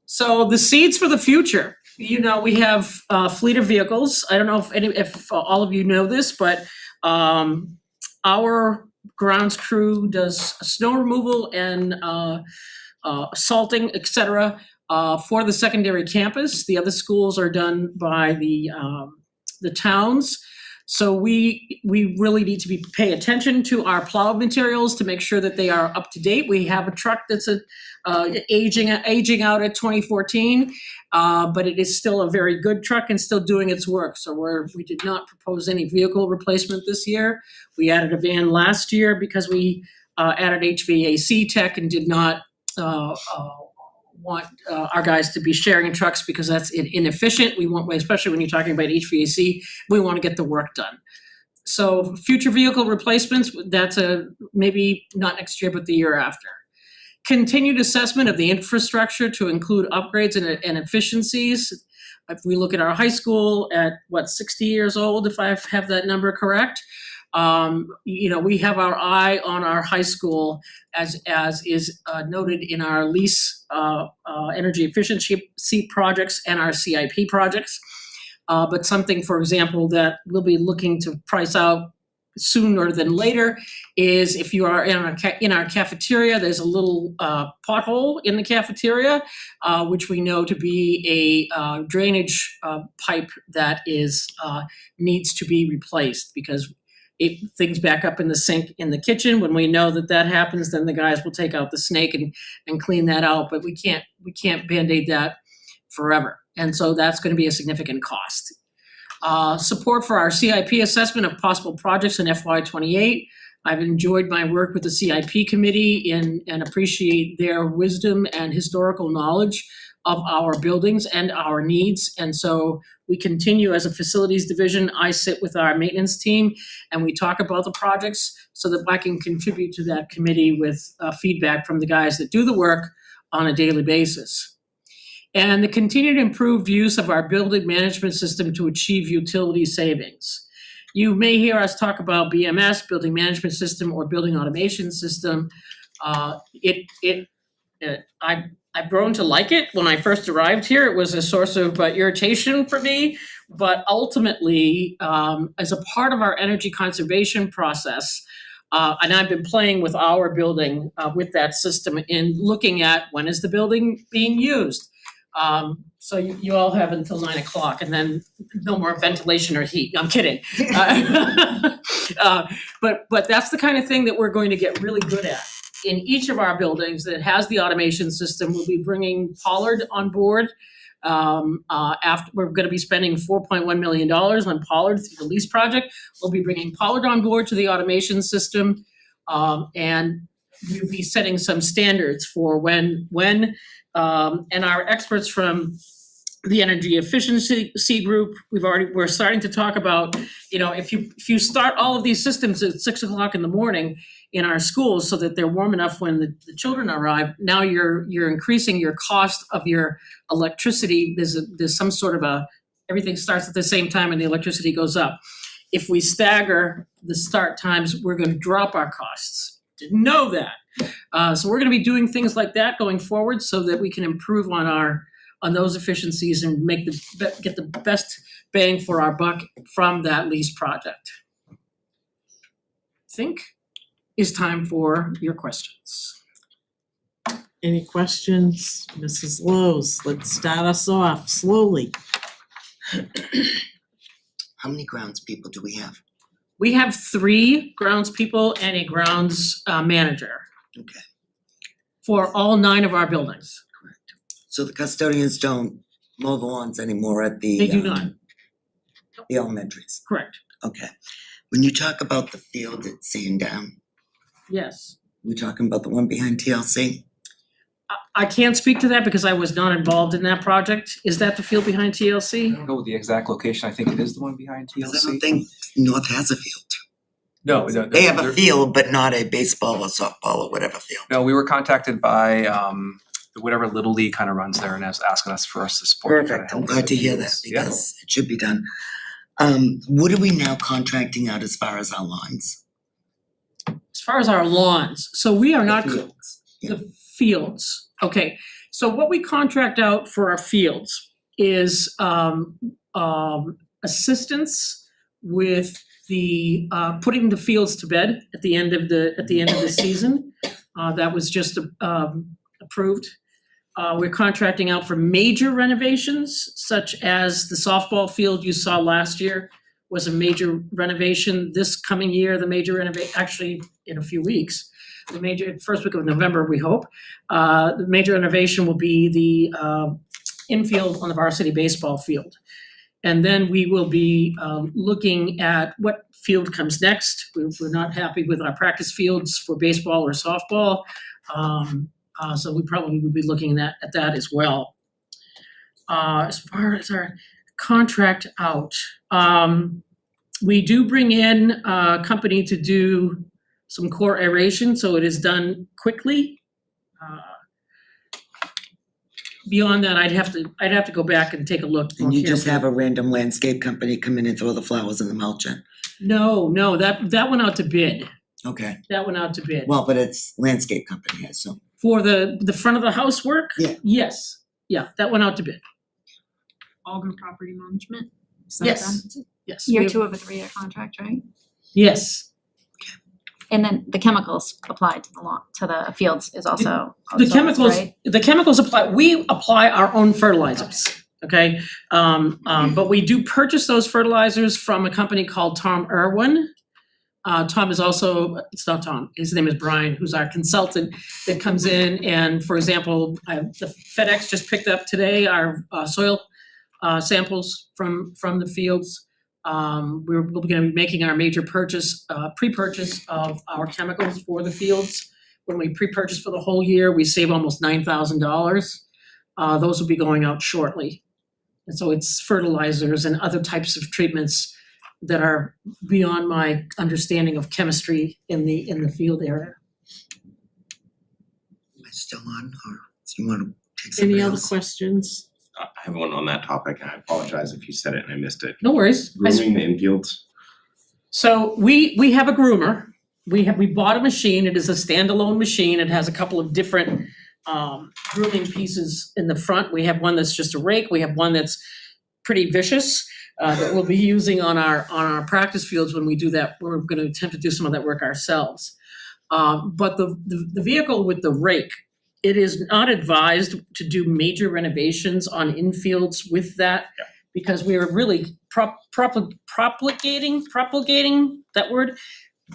So the seeds for the future. You know, we have fleet of vehicles. I don't know if all of you know this, but our grounds crew does snow removal and salting, et cetera, for the secondary campus. The other schools are done by the towns. So we really need to pay attention to our plow materials to make sure that they are up to date. We have a truck that's aging out at 2014, but it is still a very good truck and still doing its work. So we did not propose any vehicle replacement this year. We added a van last year because we added HVAC tech and did not want our guys to be sharing trucks because that's inefficient. We want, especially when you're talking about HVAC, we want to get the work done. So future vehicle replacements, that's maybe not next year, but the year after. Continued assessment of the infrastructure to include upgrades and efficiencies. If we look at our high school at 60 years old, if I have that number correct, we have our eye on our high school as is noted in our lease energy efficiency projects and our CIP projects. But something, for example, that we'll be looking to price out sooner than later is if you are in our cafeteria, there's a little pothole in the cafeteria, which we know to be a drainage pipe that needs to be replaced because things back up in the sink in the kitchen. When we know that happens, then the guys will take out the snake and clean that out. But we can't Band-Aid that forever. And so that's going to be a significant cost. Support for our CIP assessment of possible projects in FY28. I've enjoyed my work with the CIP committee and appreciate their wisdom and historical knowledge of our buildings and our needs. And so we continue as a facilities division. I sit with our maintenance team and we talk about the projects so that I can contribute to that committee with feedback from the guys that do the work on a daily basis. And the continued improved use of our building management system to achieve utility savings. You may hear us talk about BMS, building management system, or building automation system. I've grown to like it. When I first arrived here, it was a source of irritation for me. But ultimately, as a part of our energy conservation process, and I've been playing with our building with that system in looking at when is the building being used. So you all have until 9 o'clock and then no more ventilation or heat. I'm kidding. But that's the kind of thing that we're going to get really good at. In each of our buildings that has the automation system, we'll be bringing Pollard on board. After we're going to be spending $4.1 million on Pollard through the lease project. We'll be bringing Pollard on board to the automation system, and we'll be setting some standards for when and our experts from the energy efficiency group, we're starting to talk about, if you start all of these systems at 6 o'clock in the morning in our schools so that they're warm enough when the children arrive, now you're increasing your cost of your electricity. There's some sort of everything starts at the same time and the electricity goes up. If we stagger the start times, we're going to drop our costs. Didn't know that. So we're gonna be doing things like that going forward so that we can improve on those efficiencies and get the best bang for our buck from that lease project. I think it's time for your questions. Any questions? Mrs. Lowe's, let's start us off slowly. How many grounds people do we have? We have 3 grounds people and a grounds manager Okay, for all 9 of our buildings. so the custodians don't mow the lawns anymore at the They do not, the elementaries? correct, Okay. When you talk about the field at Sandown, yes. we talking about the one behind TLC? I can't speak to that because I was not involved in that project. Is that the field behind I TLC? don't know the exact location, I think it is the one behind Because I don't TLC. think North has a field. No, They have a field, but not a baseball or softball or whatever field. No, we were contacted by whatever Little League kind of runs there and is asking us for us to support. and kinda Perfect, I'm help glad with to the hear that fields. Yeah. because it should be done. What are we now contracting out as far as our lawns? As far as our lawns, so we are not. The fields. Yeah. The fields, okay, so what we contract out for our fields is assistance with the putting the fields to bed at the end of the season. That was just approved. We're contracting out for major renovations, such as the softball field you saw last year was a major renovation. This coming year, the major actually in a few weeks, the major, first week of November, we hope. The major renovation will be the infield on the varsity baseball field. And then we will be looking at what field comes next. We're not happy with our practice fields for baseball or softball. So we probably will be looking at that as well. As far as our contract out, we do bring in a company to do some core aeration, so it is done quickly. Beyond that, I'd have to go back and take a look more And you just carefully. have a random landscape company come in and throw the flowers in the mulch in? No, that went out to bid. Okay, That went out to bid. well, but it's landscape company, I assume. For the front of the house work? Yeah. Yes, yeah, that went out to bid. Algon Property Management? Is that Yes. them? Yes. Year we have- 2 of a 3-year contract, right? Yes. And then the chemicals applied to the fields is also The outsourced, chemicals, right? the chemicals apply, we apply our own fertilizers, okay? But we do purchase those fertilizers from a company called Tom Irwin. Tom is also, it's not Tom, his name is Brian, who's our consultant that comes in and, for example, the FedEx just picked up today our soil samples from the fields. We're gonna be making our major purchase, pre-purchase of our chemicals for the fields. When we pre-purchase for the whole year, we save almost $9,000. Those will be going out shortly. And so it's fertilizers and other types of treatments that are beyond my understanding of chemistry in the field area. Am I still on, or do you wanna take somebody Any else? other questions? I have one on that topic, and I apologize if you said it and I missed it. No worries. Grooming the infields? So we have a groomer. We bought a machine. It is a standalone machine. It has a couple of different grooming pieces in the front. We have one that's just a rake. We have one that's pretty vicious that we'll be using on our practice fields when we do that. We're gonna attempt to do some of that work ourselves. But the vehicle with the rake, it is not advised to do major renovations on infields with that because we are really propagating that word,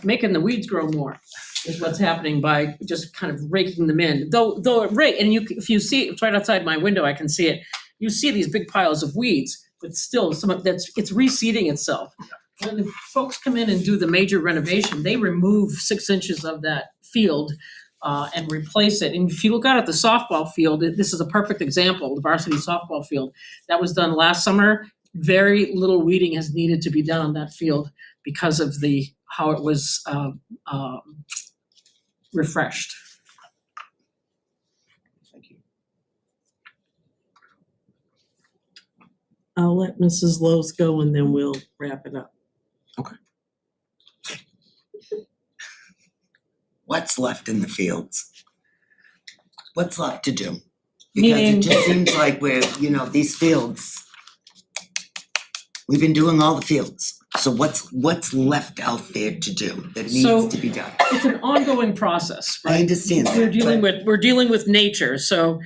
making the weeds grow more is what's happening by just kind of raking them in. Though it rake, and if you see it's right outside my window, I can see it. You see these big piles of weeds, but still some of it's reseeding itself. When the folks come in and do the major renovation, they remove 6 inches of that field and replace it. And if you look out at the softball field, this is a perfect example, the varsity softball field. That was done last summer. Very little weeding has needed to be done on that field because of how it was refreshed. Thank you. I'll let Mrs. Lowe's go and then we'll wrap it up. what's left in the fields? What's left to do? Because Meaning- it just seems like these fields, we've been doing all the fields. So what's left out there to do that So- needs to be done? It's an ongoing process, right? I understand that, We're dealing with nature, so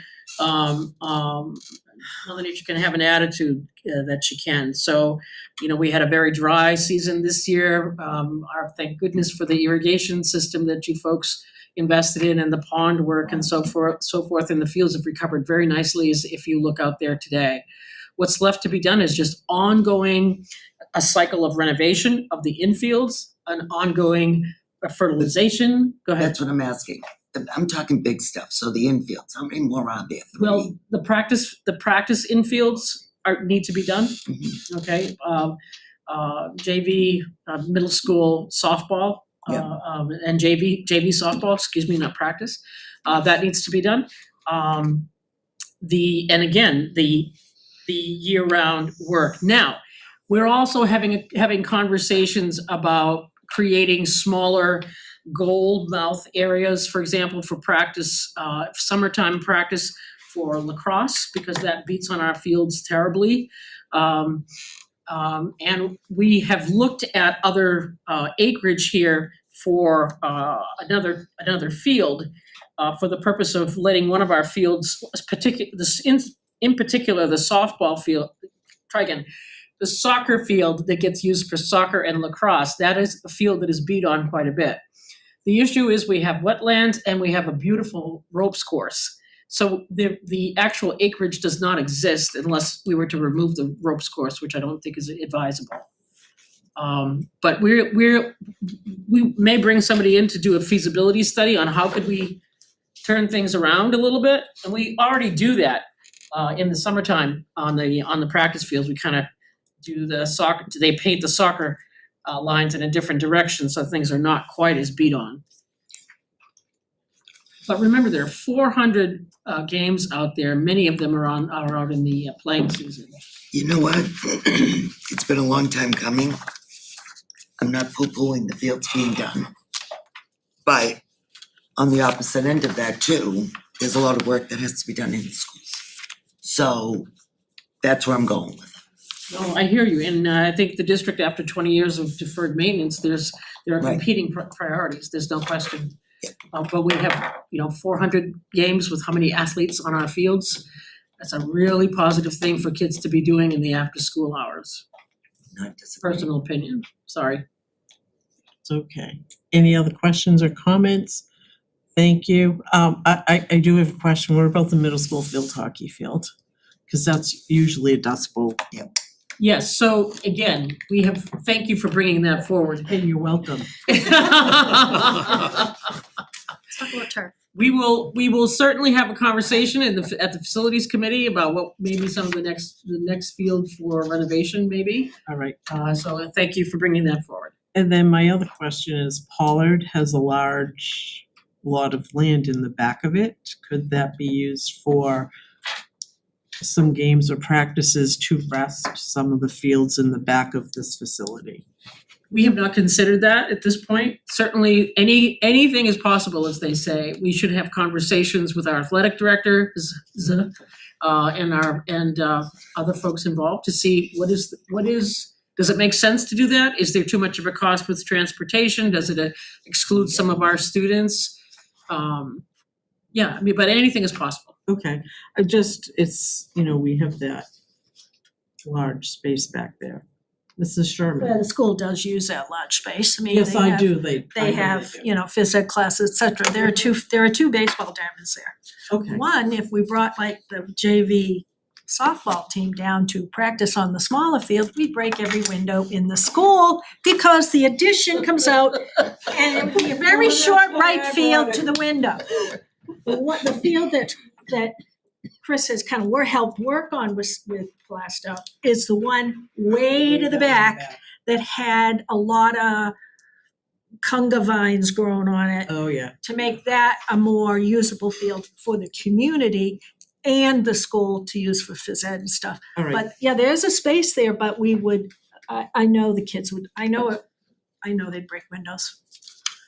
Mother Nature can have an attitude that she can. So, we had a very dry season this year. Thank goodness for the irrigation system that you folks invested in and the pond work and so forth. And the fields have recovered very nicely as if you look out there today. What's left to be done is just a cycle of renovation of the infields, an ongoing fertilization. Go ahead. That's what I'm asking. I'm talking big stuff. So the infields, how many more are there? 3? Well, the practice infields need to be done. Mhm. Okay, JV, middle school softball, Yeah. and JV softball, not practice, that needs to be done. The year-round work. Now, we're also having conversations about creating smaller gold mouth areas, for example, for practice, summertime practice for lacrosse, because that beats on our fields terribly. And we have looked at other acreage here for another field for the purpose of letting one of our fields, in particular the softball field, the soccer field that gets used for soccer and lacrosse, that is a field that is beat on quite a bit. The issue is we have wetlands and we have a beautiful ropes course. So the actual acreage does not exist unless we were to remove the ropes course, which I don't think is advisable. But we may bring somebody in to do a feasibility study on how could we turn things around a little bit, and we already do that in the summertime on the practice fields. We kind of do the soccer. They paint the soccer lines in a different direction, so things are not quite as beat on. But remember, there are 400 games out there. Many of them are out in the playing season. You know what? It's been a long time coming. I'm not poo-pooing the fields being done. But on the opposite end of that too, there's a lot of work that has to be done in the schools. So that's where I'm going with it. No, I hear you, and I think the district, after 20 years of deferred maintenance, there are Right. competing priorities. There's no question. But we have 400 games with how many athletes on our fields. That's a really positive thing for kids to be doing in the after-school hours. Not disagreeing. Personal opinion. Sorry. It's okay. Any other questions or comments? Thank you. I do have a question. What about the middle school field hockey field? Because that's usually a Dust Bowl. Yes, so again, thank you for bringing that forward. Hey, you're welcome. Let's talk about turf. We will certainly have a conversation at the facilities committee about what maybe some of the next field for renovation maybe. All right. So thank you for bringing that forward. And then my other question is, Pollard has a large lot of land in the back of it. Could that be used for some games or practices to rest some of the fields in the back of this facility? We have not considered that at this point. Certainly, anything is possible, as they say. We should have conversations with our athletic director, and other folks involved to see what is. Does it make sense to do that? Is there too much of a cost with transportation? Does it exclude some of our students? But anything is possible. Okay, it's, we have that large space back there. Mrs. Sherman? Yeah, the school does use that large space. I mean, Yes, they I have- do. I They know have, do. phys ed classes, et cetera. There are two baseball diamonds there. Okay, One, if we brought like the JV softball team down to practice on the smaller field, we break every window in the school because the addition comes out and it would be a very short right field to the window. The field that Chris has kind of helped work on with Plasto is the one way to the back that had a lot of conga vines growing on it oh, yeah. to make that a more usable field for the community and the school to use for phys ed and stuff. All right, But yeah, there's a space there, but we would, I know the kids would, I know they'd break windows.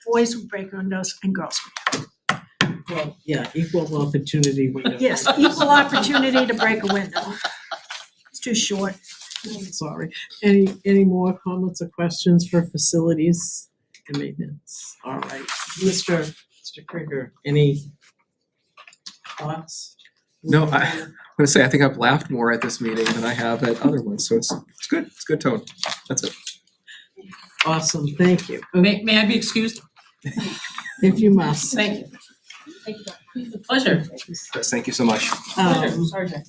boys would break windows and girls would. Well, yeah, equal opportunity window. Yes, equal opportunity to break a window. It's too short. Sorry. Any more comments or questions for facilities and maintenance? All right, Mr. Krieger, any thoughts? No, I'm gonna say, I think I've laughed more at this meeting than I have at other ones, so it's good tone. That's it. Awesome, thank you. May I be excused? If you must. Thank you. Pleasure. Chris, thank you so much. Pleasure.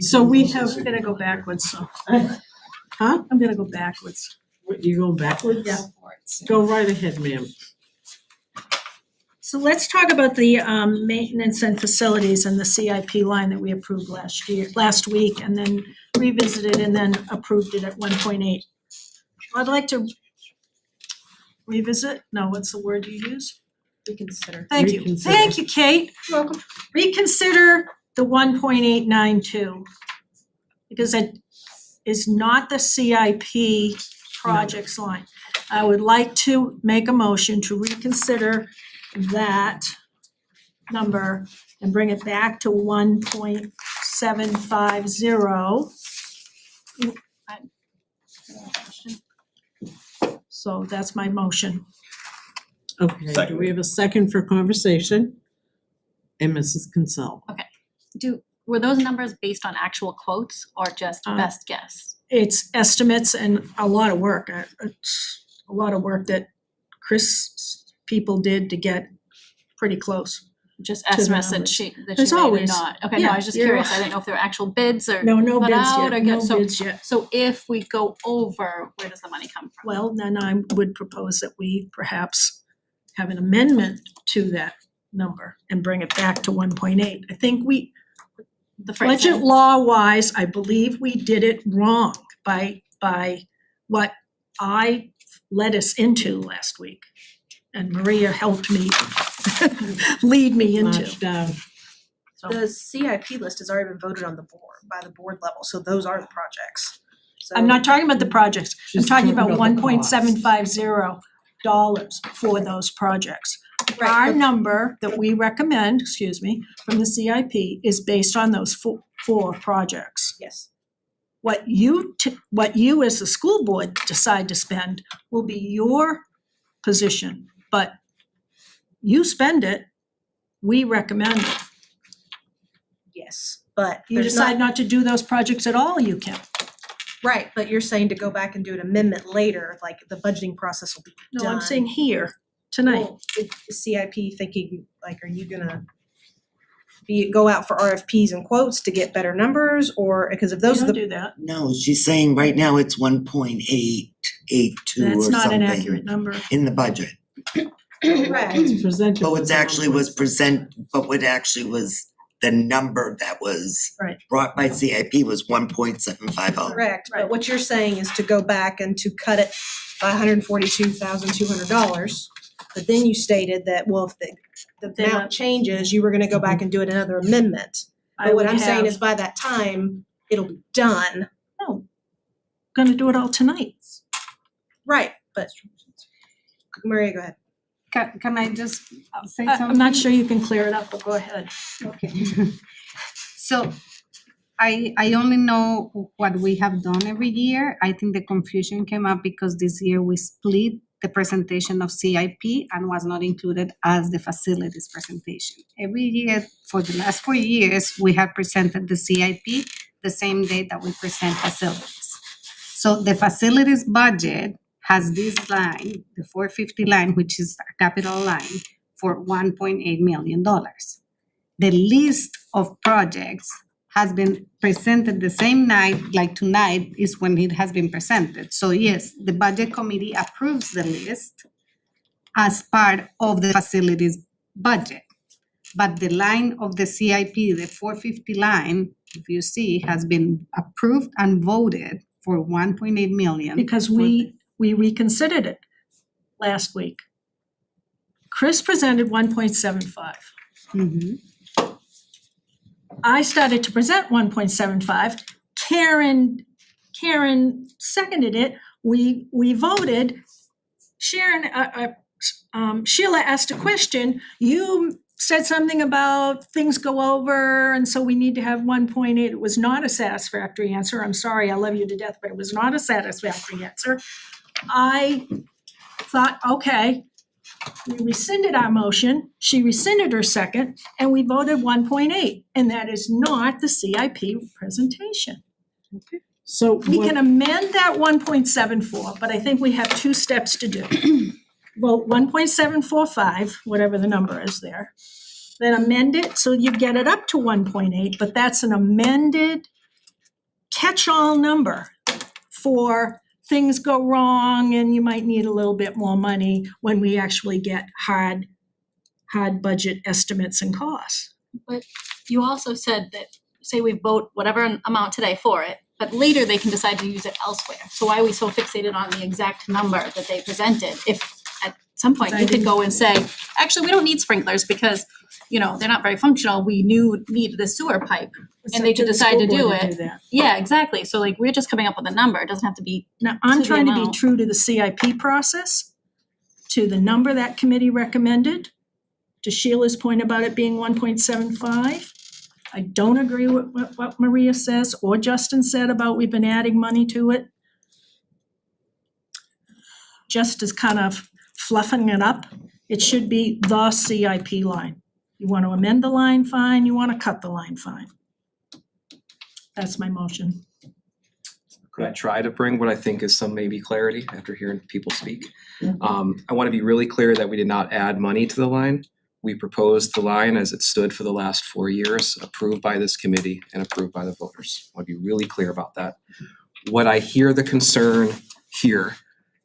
So we have, I'm gonna go backwards, so. huh? I'm gonna go backwards. What, you going backwards? Yeah. Go right ahead, ma'am. So let's talk about the maintenance and facilities and the CIP line that we approved last week, and then revisited and then approved it at 1.8. I'd like to revisit, no, what's the word you use? Reconsider. Thank you. Reconsider. Thank you, Kate. You're welcome. Reconsider the 1.892. Because it is not the CIP projects line. I would like to make a motion to reconsider that number and bring it back to 1.750. So that's my motion. Okay, do Second. we have a second for conversation? And Mrs. Kinsella. Were those numbers based on actual quotes or just best guess? It's estimates and a lot of work. It's a lot of work that Chris people did to get pretty close. Just the estimates that numbers. she There's made or always- not? Okay, no, yeah, I was just you're- curious. I didn't know if there were actual bids or No put bids out yet, or no so bids yet. so if we go over, where does the money come from? Well, then I would propose that we perhaps have an amendment to that number and bring it back to 1.8. I think The budget phrasing. law wise, I believe we did it wrong by what I led us into last week. And Maria helped me lead me into. March down. So The CIP list has already been voted on the board, by the board level, so those are the projects. So I'm not talking about the projects, I'm She's talking about the $1.750 for those projects. Right, Our but- number that we recommend, from the CIP is based on those four projects. Yes. What you as the school board decide to spend will be your position, but you spend it, we recommend it. Yes, but You decide not to do those projects at all, you can. Right, but you're saying to go back and do an amendment later, like the budgeting process will be done. No, I'm saying here, tonight. Well, is CIP thinking, like, are you gonna go out for RFPs and quotes to get better numbers, or, because if those We are don't the, do that. No, she's saying right now it's 1.882 or That's not an something accurate number. in the budget. correct, It's presented. But as what actually was the number that was Right. brought by CIP was 1.750. correct, Right. but what you're saying is to go back and to cut it by $142,200. But then you stated that, well, if the Then amount changes, you were gonna go back and do another amendment. I But what would I'm saying have- is by that time, it'll be done. No, gonna do it all tonight. Right, but Maria, go ahead. Can I just say something? I'm not sure you can clear it up, but go ahead. Okay. So I only know what we have done every year. I think the confusion came up because this year we split the presentation of CIP and was not included as the facilities presentation. Every year, for the last 4 years, we have presented the CIP the same day that we present facilities. So the facilities budget has this line, the 450 line, which is a capital line for $1.8 million. The list of projects has been presented the same night, like tonight is when it has been presented. So yes, the budget committee approves the list as part of the facilities budget. But the line of the CIP, the 450 line, if you see, has been approved and voted for 1.8 million. Because we reconsidered it last week. Chris presented 1.75. Mhm. I started to present 1.75. Karen seconded it. We voted. Sharon, Sheila asked a question, you said something about things go over and so we need to have 1.8. It was not a satisfactory answer. I'm sorry, I love you to death, but it was not a satisfactory answer. I thought, okay, we rescinded our motion, she rescinded her second, and we voted 1.8, and that is not the CIP presentation. So We can amend that 1.74, but I think we have two steps to do. Vote 1.745, whatever the number is there. Then amend it so you get it up to 1.8, but that's an amended catch-all number for things go wrong and you might need a little bit more money when we actually get hard budget estimates and costs. But you also said that, say we vote whatever amount today for it, but later they can decide to use it elsewhere. So why are we so fixated on the exact number that they presented? If at some point you could go and say, actually, we don't need sprinklers because, you know, they're not very functional. We need the sewer pipe. And they could decide to do it. Yeah, exactly. So like, we're just coming up with a number. It doesn't have to be Now, I'm to the trying to be amount. true to the CIP process, to the number that committee recommended, to Sheila's point about it being 1.75. I don't agree with what Maria says or Justin said about we've been adding money to it. Just as kind of fluffing it up, it should be the CIP line. You want to amend the line, fine. You want to cut the line, fine. That's my motion. Could I try to bring what I think is some maybe clarity after hearing people speak? I want to be really clear that we did not add money to the line. We proposed the line as it stood for the last 4 years, approved by this committee and approved by the voters. I want to be really clear about that. What I hear the concern here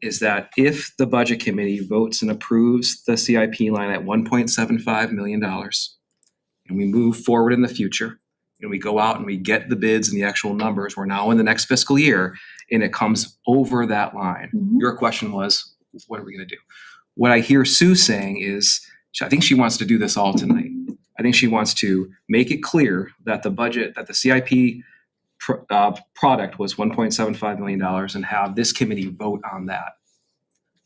is that if the budget committee votes and approves the CIP line at $1.75 million, and we move forward in the future, and we go out and we get the bids and the actual numbers, we're now in the next fiscal year, and it comes over that line. Your question was, what are we gonna do? What I hear Sue saying is, I think she wants to do this all tonight. I think she wants to make it clear that the budget, that the CIP product was $1.75 million and have this committee vote on that.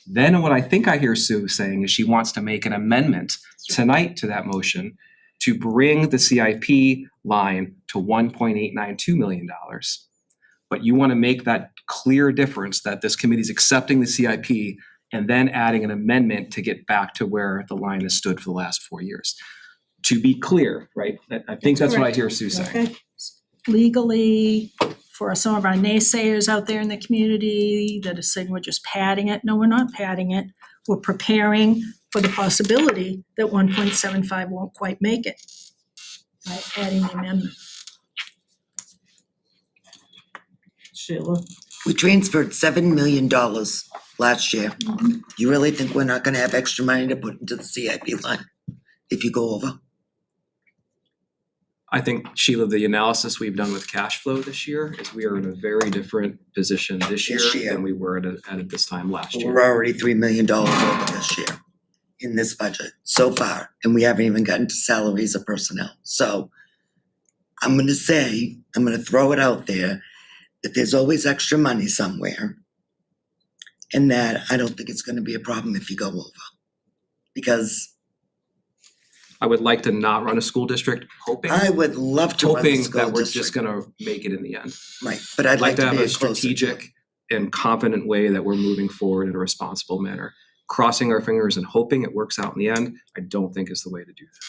Then what I think I hear Sue saying is she wants to make an amendment tonight to that motion to bring the CIP line to $1.892 million. But you want to make that clear difference that this committee is accepting the CIP and then adding an amendment to get back to where the line has stood for the last 4 years. To be clear, right? I think that's what I hear Sue saying. Okay. Legally, for some of our naysayers out there in the community that are saying we're just padding it, no, we're not padding it. We're preparing for the possibility that 1.75 won't quite make it by adding the amendment. Sheila? We transferred $7 million last year. You really think we're not gonna have extra money to put into the CIP line if you go over? I think, Sheila, the analysis we've done with cash flow this year is we are in a very different position this year than we were at this time last year. We're already $3 million over this year in this budget so far, and we haven't even gotten to salaries of personnel. So I'm gonna throw it out there, that there's always extra money somewhere, and that I don't think it's gonna be a problem if you go over. Because I would like to not run a school district, hoping I would love to run the hoping school that we're district. just gonna make it in the end. Right, but I'd like to have be a a closer to it. strategic and confident way that we're moving forward in a responsible manner. Crossing our fingers and hoping it works out in the end, I don't think is the way to do that.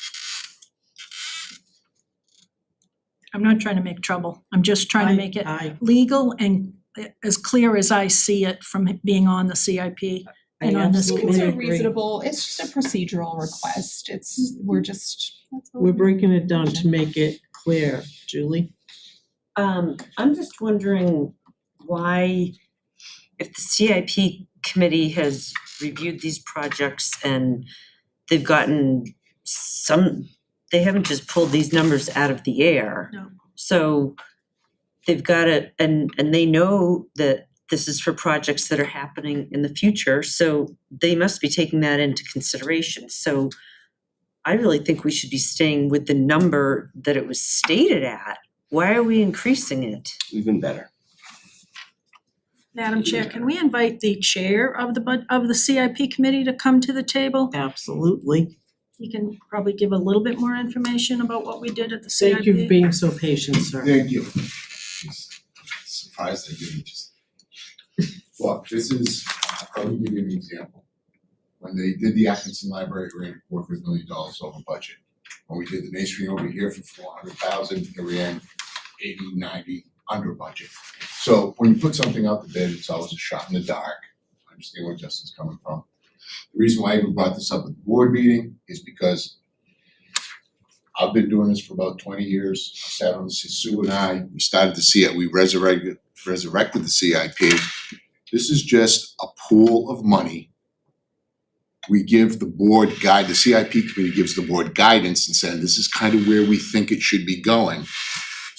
I'm not trying to make trouble. I'm just trying to make it legal and as clear as I see it from it being on the CIP and on this absolutely It's a committee. reasonable, it's just a procedural request. We're just. We're breaking it down to make it clear. Julie? I'm just wondering why, if the CIP committee has reviewed these projects and they've gotten they haven't just pulled these numbers out of the air. No. So they've got it, and they know that this is for projects that are happening in the future, so they must be taking that into consideration. So I really think we should be staying with the number that it was stated at. Why are we increasing it? Even better. Madam Chair, can we invite the chair of the CIP committee to come to the table? Absolutely. He can probably give a little bit more information about what we did at the CIP. Thank you for being so patient, sir. Thank you. Surprised I didn't just. Look, this is, I'll give you an example. When they did the Atkinson Library, we ran $250 million over budget. When we did the Masonry over here for 400,000, they ran 80, 90 under budget. So when you put something out to bid, it's always a shot in the dark. I understand where Justin's coming from. The reason why I even brought this up at the board meeting is because I've been doing this for about 20 years. I sat on Sue and I, we started to see it, we resurrected the CIP. This is just a pool of money. We give the board the CIP committee gives the board guidance and said, this is kind of where we think it should be going.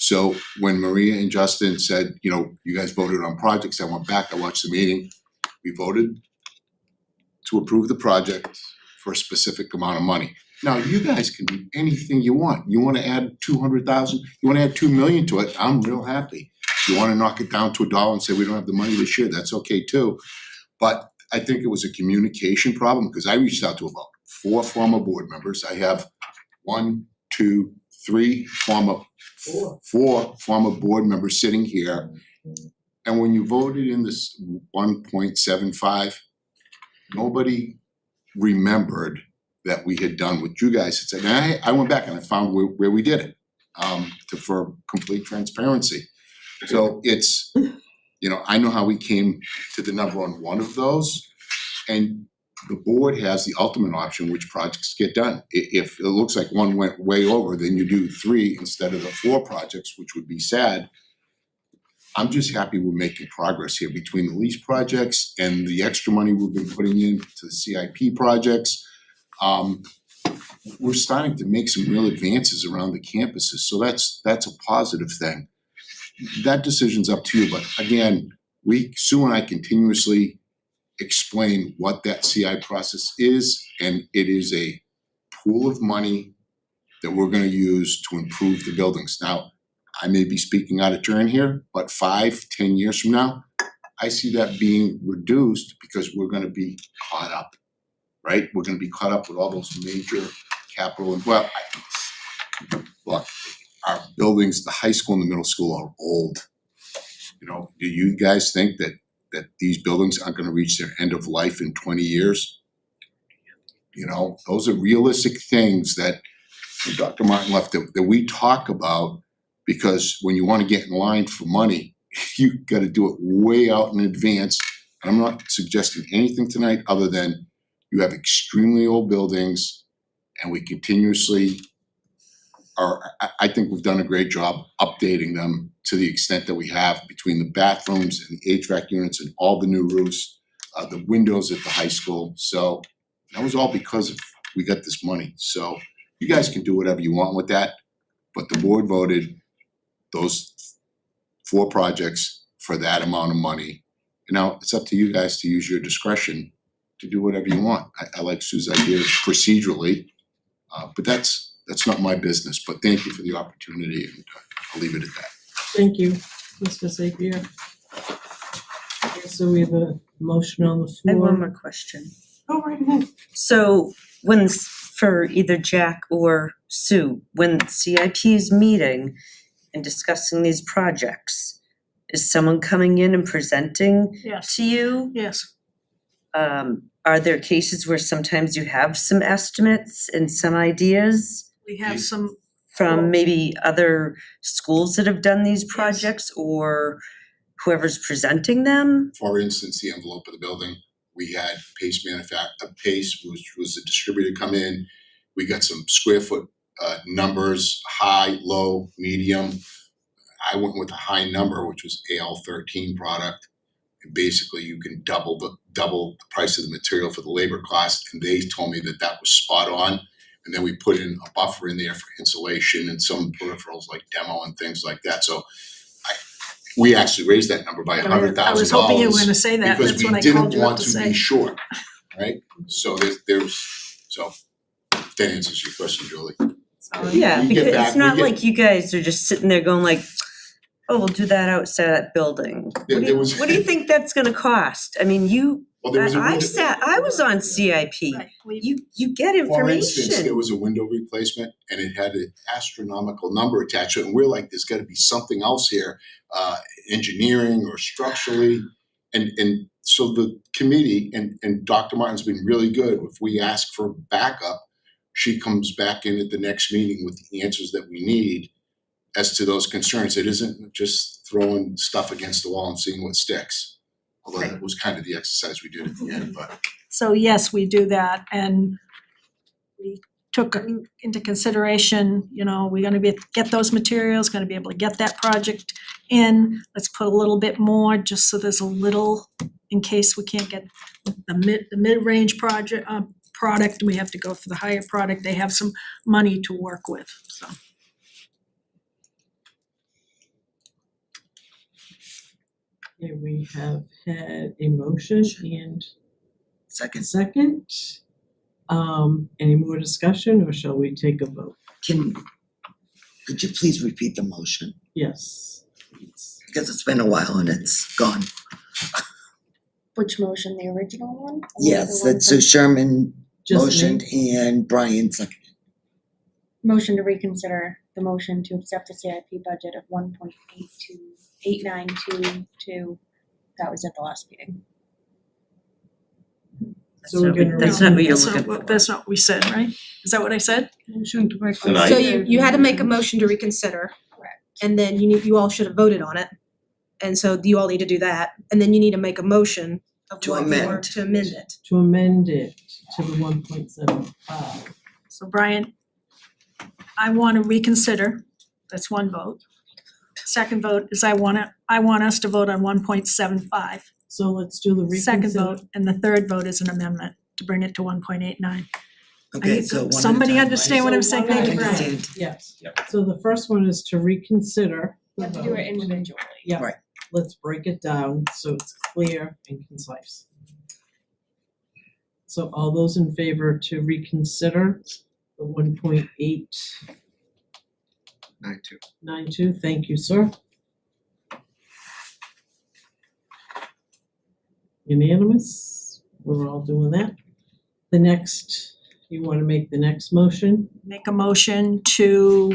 So when Maria and Justin said, you know, you guys voted on projects, I went back, I watched the meeting. We voted to approve the project for a specific amount of money. Now, you guys can do anything you want. You wanna add 200,000, you wanna add 2 million to it, I'm real happy. You wanna knock it down to $1 and say we don't have the money this year, that's okay too. But I think it was a communication problem, because I reached out to about 4 former board members. I have 4 former board members sitting here. And when you voted in this 1.75, nobody remembered that we had done what you guys had said. And I went back and I found where we did it, for complete transparency. So it's, you know, I know how we came to the number on one of those. And the board has the ultimate option which projects get done. If it looks like one went way over, then you do 3 instead of the 4 projects, which would be sad. I'm just happy we're making progress here between the lease projects and the extra money we've been putting into the CIP projects. We're starting to make some real advances around the campuses, so that's a positive thing. That decision's up to you, but again, Sue and I continuously explain what that CI process is, and it is a pool of money that we're gonna use to improve the buildings. Now, I may be speaking out of turn here, but 5-10 years from now, I see that being reduced because we're gonna be caught up, right? We're gonna be caught up with all those major capital and look, our buildings, the high school and the middle school are old. You know, do you guys think that these buildings aren't gonna reach their end of life in 20 years? You know, those are realistic things that Dr. Martin left that we talk about, because when you wanna get in line for money, you gotta do it way out in advance. And I'm not suggesting anything tonight other than you have extremely old buildings and we continuously I think we've done a great job updating them to the extent that we have between the bathrooms and the HVAC units and all the new roofs, the windows at the high school. So that was all because we got this money. So you guys can do whatever you want with that, but the board voted those 4 projects for that amount of money. And now it's up to you guys to use your discretion to do whatever you want. I like Sue's idea procedurally, but that's not my business, but thank you for the opportunity, and I'll leave it at that. Thank you, Mr. Sapier. So we have a motion on the I have one floor. more question. Go right ahead. So for either Jack or Sue, when CIP is meeting and discussing these projects, is someone coming in and presenting Yes, to you? yes. Are there cases where sometimes you have some estimates and some ideas We have some, from maybe other schools that have done these projects or whoever's presenting them? For instance, the envelope of the building, we had Pace which was a distributor, come in. We got some square foot numbers, high, low, medium. I went with a high number, which was AL13 product. And basically you can double the price of the material for the labor cost, and they told me that was spot on. And then we put in a buffer in there for insulation and some peripherals like demo and things like that. So we actually raised that number by $100,000. I was hoping you were gonna say that, that's when I called you up to because we didn't want to say. be short, right? So so that answers your question, Julie. Yeah, We get because back- it's we not get- like you guys are just sitting there going like, oh, we'll do that outside that building. There was- What do you think that's gonna cost? I mean, Well, there was a window- I was on CIP. Right, we- You get For instance, there information. was a window replacement and it had an astronomical number attached to it, and we're like, there's gotta be something else here, engineering or structurally. And so the committee, and Dr. Martin's been really good, if we ask for backup, she comes back in at the next meeting with the answers that we need as to those concerns. It isn't just throwing stuff against the wall and seeing what sticks. Although that was kind of the exercise we did at the end, but. So yes, we do that, and we took into consideration, you know, we're gonna get those materials, gonna be able to get that project in. Let's put a little bit more, just so there's a little, in case we can't get the mid-range product, we have to go for the higher product, they have some money to work with, so. Okay, we have had a motion and Second, second. Any more discussion or shall we take a vote? could you please repeat the motion? Yes. Because it's been a while and it's gone. Which motion, the original one? Or Yes, the one that's so from- Sherman Just me. motioned and Brian seconded. Motion to reconsider the motion to accept the CIP budget of 1.892. That was at the last meeting. So we're gonna. That's not what you're That's not looking what- for. That's not what we said, right? Is that what I said? Motion to Tonight. So you had to make a motion to reconsider. Correct. And then you all should have voted on it. And so you all need to do that, and then you need to make a motion of To what you amend. want to amend it. To amend it to the 1.75. So Brian, I wanna reconsider, that's one vote. Second vote is I want us to vote on 1.75. So let's do the reconsider. Second vote, and the third vote is an amendment to bring it to 1.89. Okay, so one at a Somebody time, understand what I'm saying? So one Thank you, at a Brian. time. Yes. So the first one is to reconsider. You have to do it individually. Yeah. Right. Let's break it down so it's clear and concise. So all those in favor to reconsider the 1.892, thank you, sir. Unanimous, we're all doing that. The next, you wanna make the next motion? Make a motion to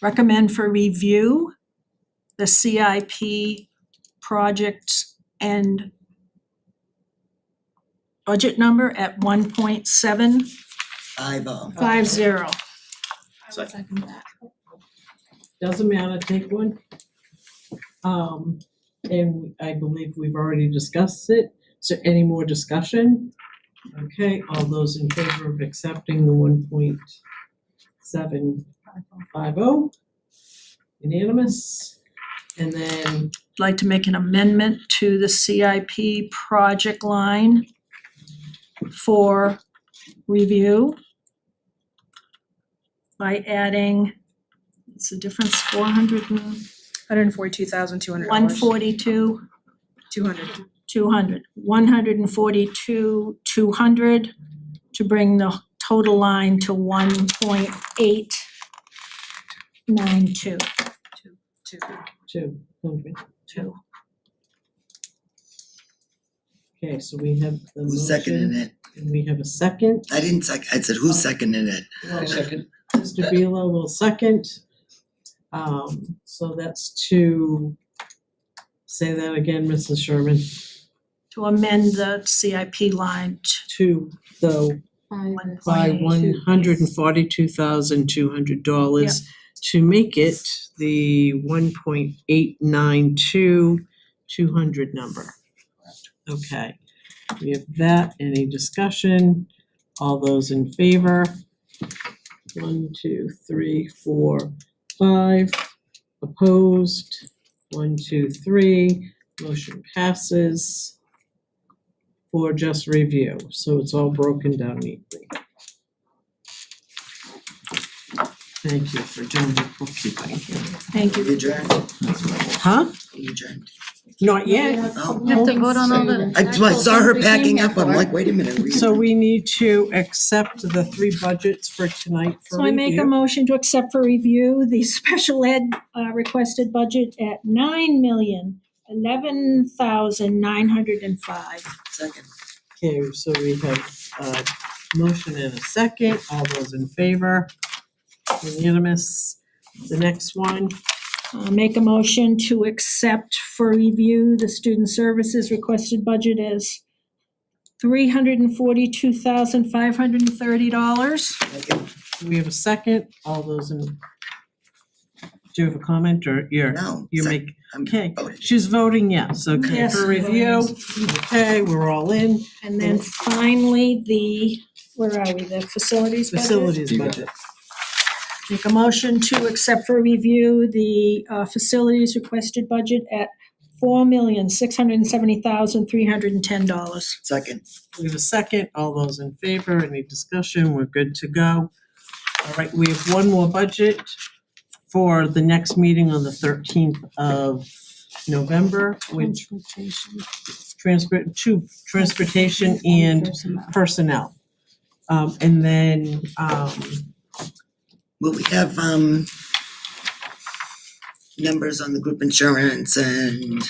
recommend for review the CIP project and budget number at 1.750. 5-0. Second. Doesn't matter, take one. And I believe we've already discussed it. So any more discussion? Okay, all those in favor of accepting the 1.750? Unanimous? And then, I'd like to make an amendment to the CIP project line for review by adding, what's the difference, $142,200. 142, 200. 200, 142,200 to bring the total line to 1.892. 200. Okay, so we have the motion. Who's seconding it? And we have a second. I didn't second, I said who's seconding it? Mr. Bealow will second. So that's to, say that again, Mrs. Sherman, To amend the CIP line to the by $142,200 to make it the 1.892,200 number. Okay, we have that. Any discussion? All those in favor? 1, 2, 3, 4, 5. Opposed? 1, 2, 3. Motion passes for just review, so it's all broken down neatly. Thank you for doing the bookkeeping. Thank you. You adjourned? Huh? You adjourned? Not yet. You have to vote on all the I saw her packing up, I'm like, wait a minute. So we need to accept the 3 budgets for tonight for So I make a review. motion to accept for review the special ed requested budget at $9,011,905. Second. Okay, so we have a motion and a second. All those in favor? Unanimous. The next one, Make a motion to accept for review the student services requested budget as $342,530. do we have a second? All those in, do you have a comment or No. you sec- make, I'm okay, voting. she's voting yes, okay, Yes. for review. Okay, we're all in. And then finally, where are we, the facilities budget? Facilities budget. Make a motion to accept for review the facilities requested budget at $4,670,310. Second. We have a second. All those in favor, any discussion? We're good to go. All right, we have one more budget for the next meeting on the 13th of November, which transportation and personnel. And then, Will we have numbers on the group insurance and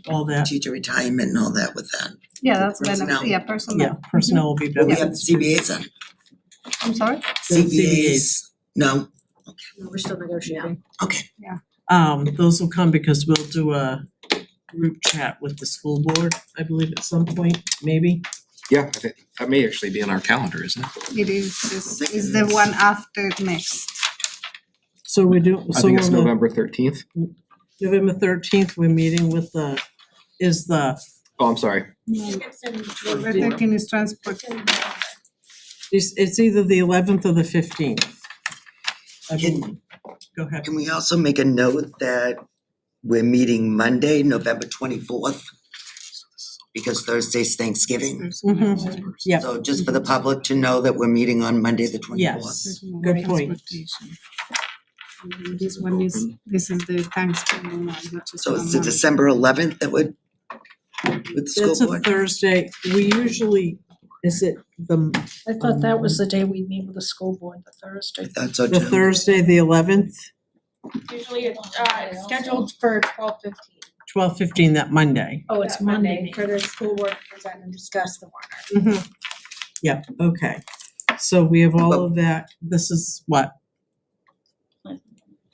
all that, teacher retirement and all that with that? Yeah, that's Personnel. benefit, yeah, personnel. yeah, personnel will be Will done. we have the CBAs on? I'm sorry? CBAs? No? We're still negotiating. Okay. Those will come because we'll do a group chat with the school board, I believe at some point, maybe. Yeah, I think that may actually be on our calendar, isn't it? It is the one after next. So we do, I so think it's on the November 13th. November 13th, we're meeting with Oh, I'm sorry. November 13 is transport. it's either the 11th or the 15th. I believe. Go ahead. Can we also make a note that we're meeting Monday, November 24th? Because Thursday's Thanksgiving. Mhm. Yeah. So just for the public to know that we're meeting on Monday, the 24th. Yes, good point. This one is, this is the Thanksgiving one, which is. So it's the December 11th that would, with the school That's a board? Thursday. We usually, is it I thought that was the day we meet with the school board, the Thursday. That's so the too. Thursday, the 11th, Usually it's scheduled for 12:15. 12:15, that Monday? Oh, it's That Monday. for the school board to present and discuss the warrant. Mhm. Yeah, okay. So we have all of that. This is what?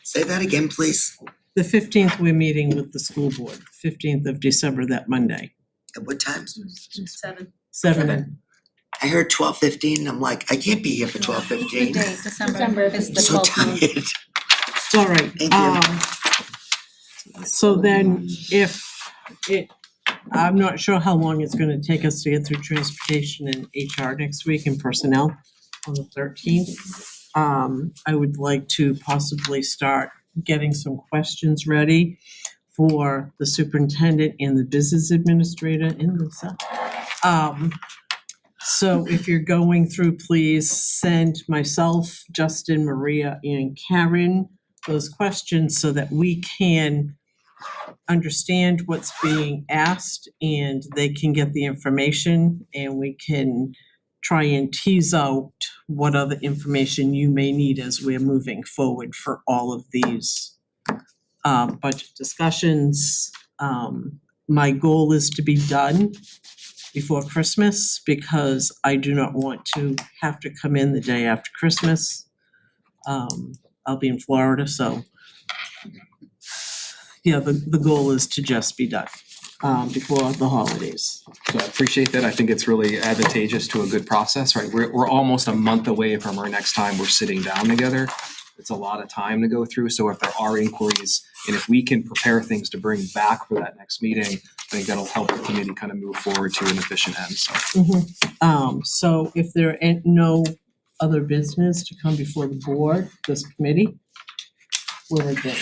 Say that again, please. The 15th, we're meeting with the school board, 15th of December, that Monday, At what time? 7. I heard 12:15, I'm like, I can't be here for 12:15. December is the So 12th. tired. It's all right. Thank you. So then if I'm not sure how long it's gonna take us to get through transportation and HR next week and personnel on the 13th. I would like to possibly start getting some questions ready for the superintendent and the business administrator and Lisa. So if you're going through, please send myself, Justin, Maria, and Karen those questions so that we can understand what's being asked and they can get the information and we can try and tease out what other information you may need as we're moving forward for all of these budget discussions. My goal is to be done before Christmas because I do not want to have to come in the day after Christmas. I'll be in Florida, so yeah, the goal is to just be done before the holidays. So I appreciate that. I think it's really advantageous to a good process, right? We're almost a month away from our next time we're sitting down together. It's a lot of time to go through, so if there are inquiries, and if we can prepare things to bring back for that next meeting, I think that'll help the committee kind of move forward to an efficient end, so. So if there ain't no other business to come before the board, this committee, we're adjourned.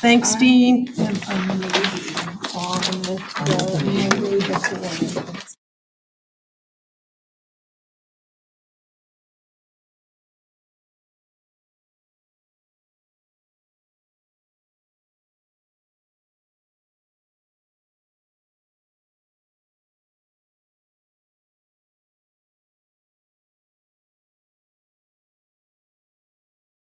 Thanks, Dean. I'm on the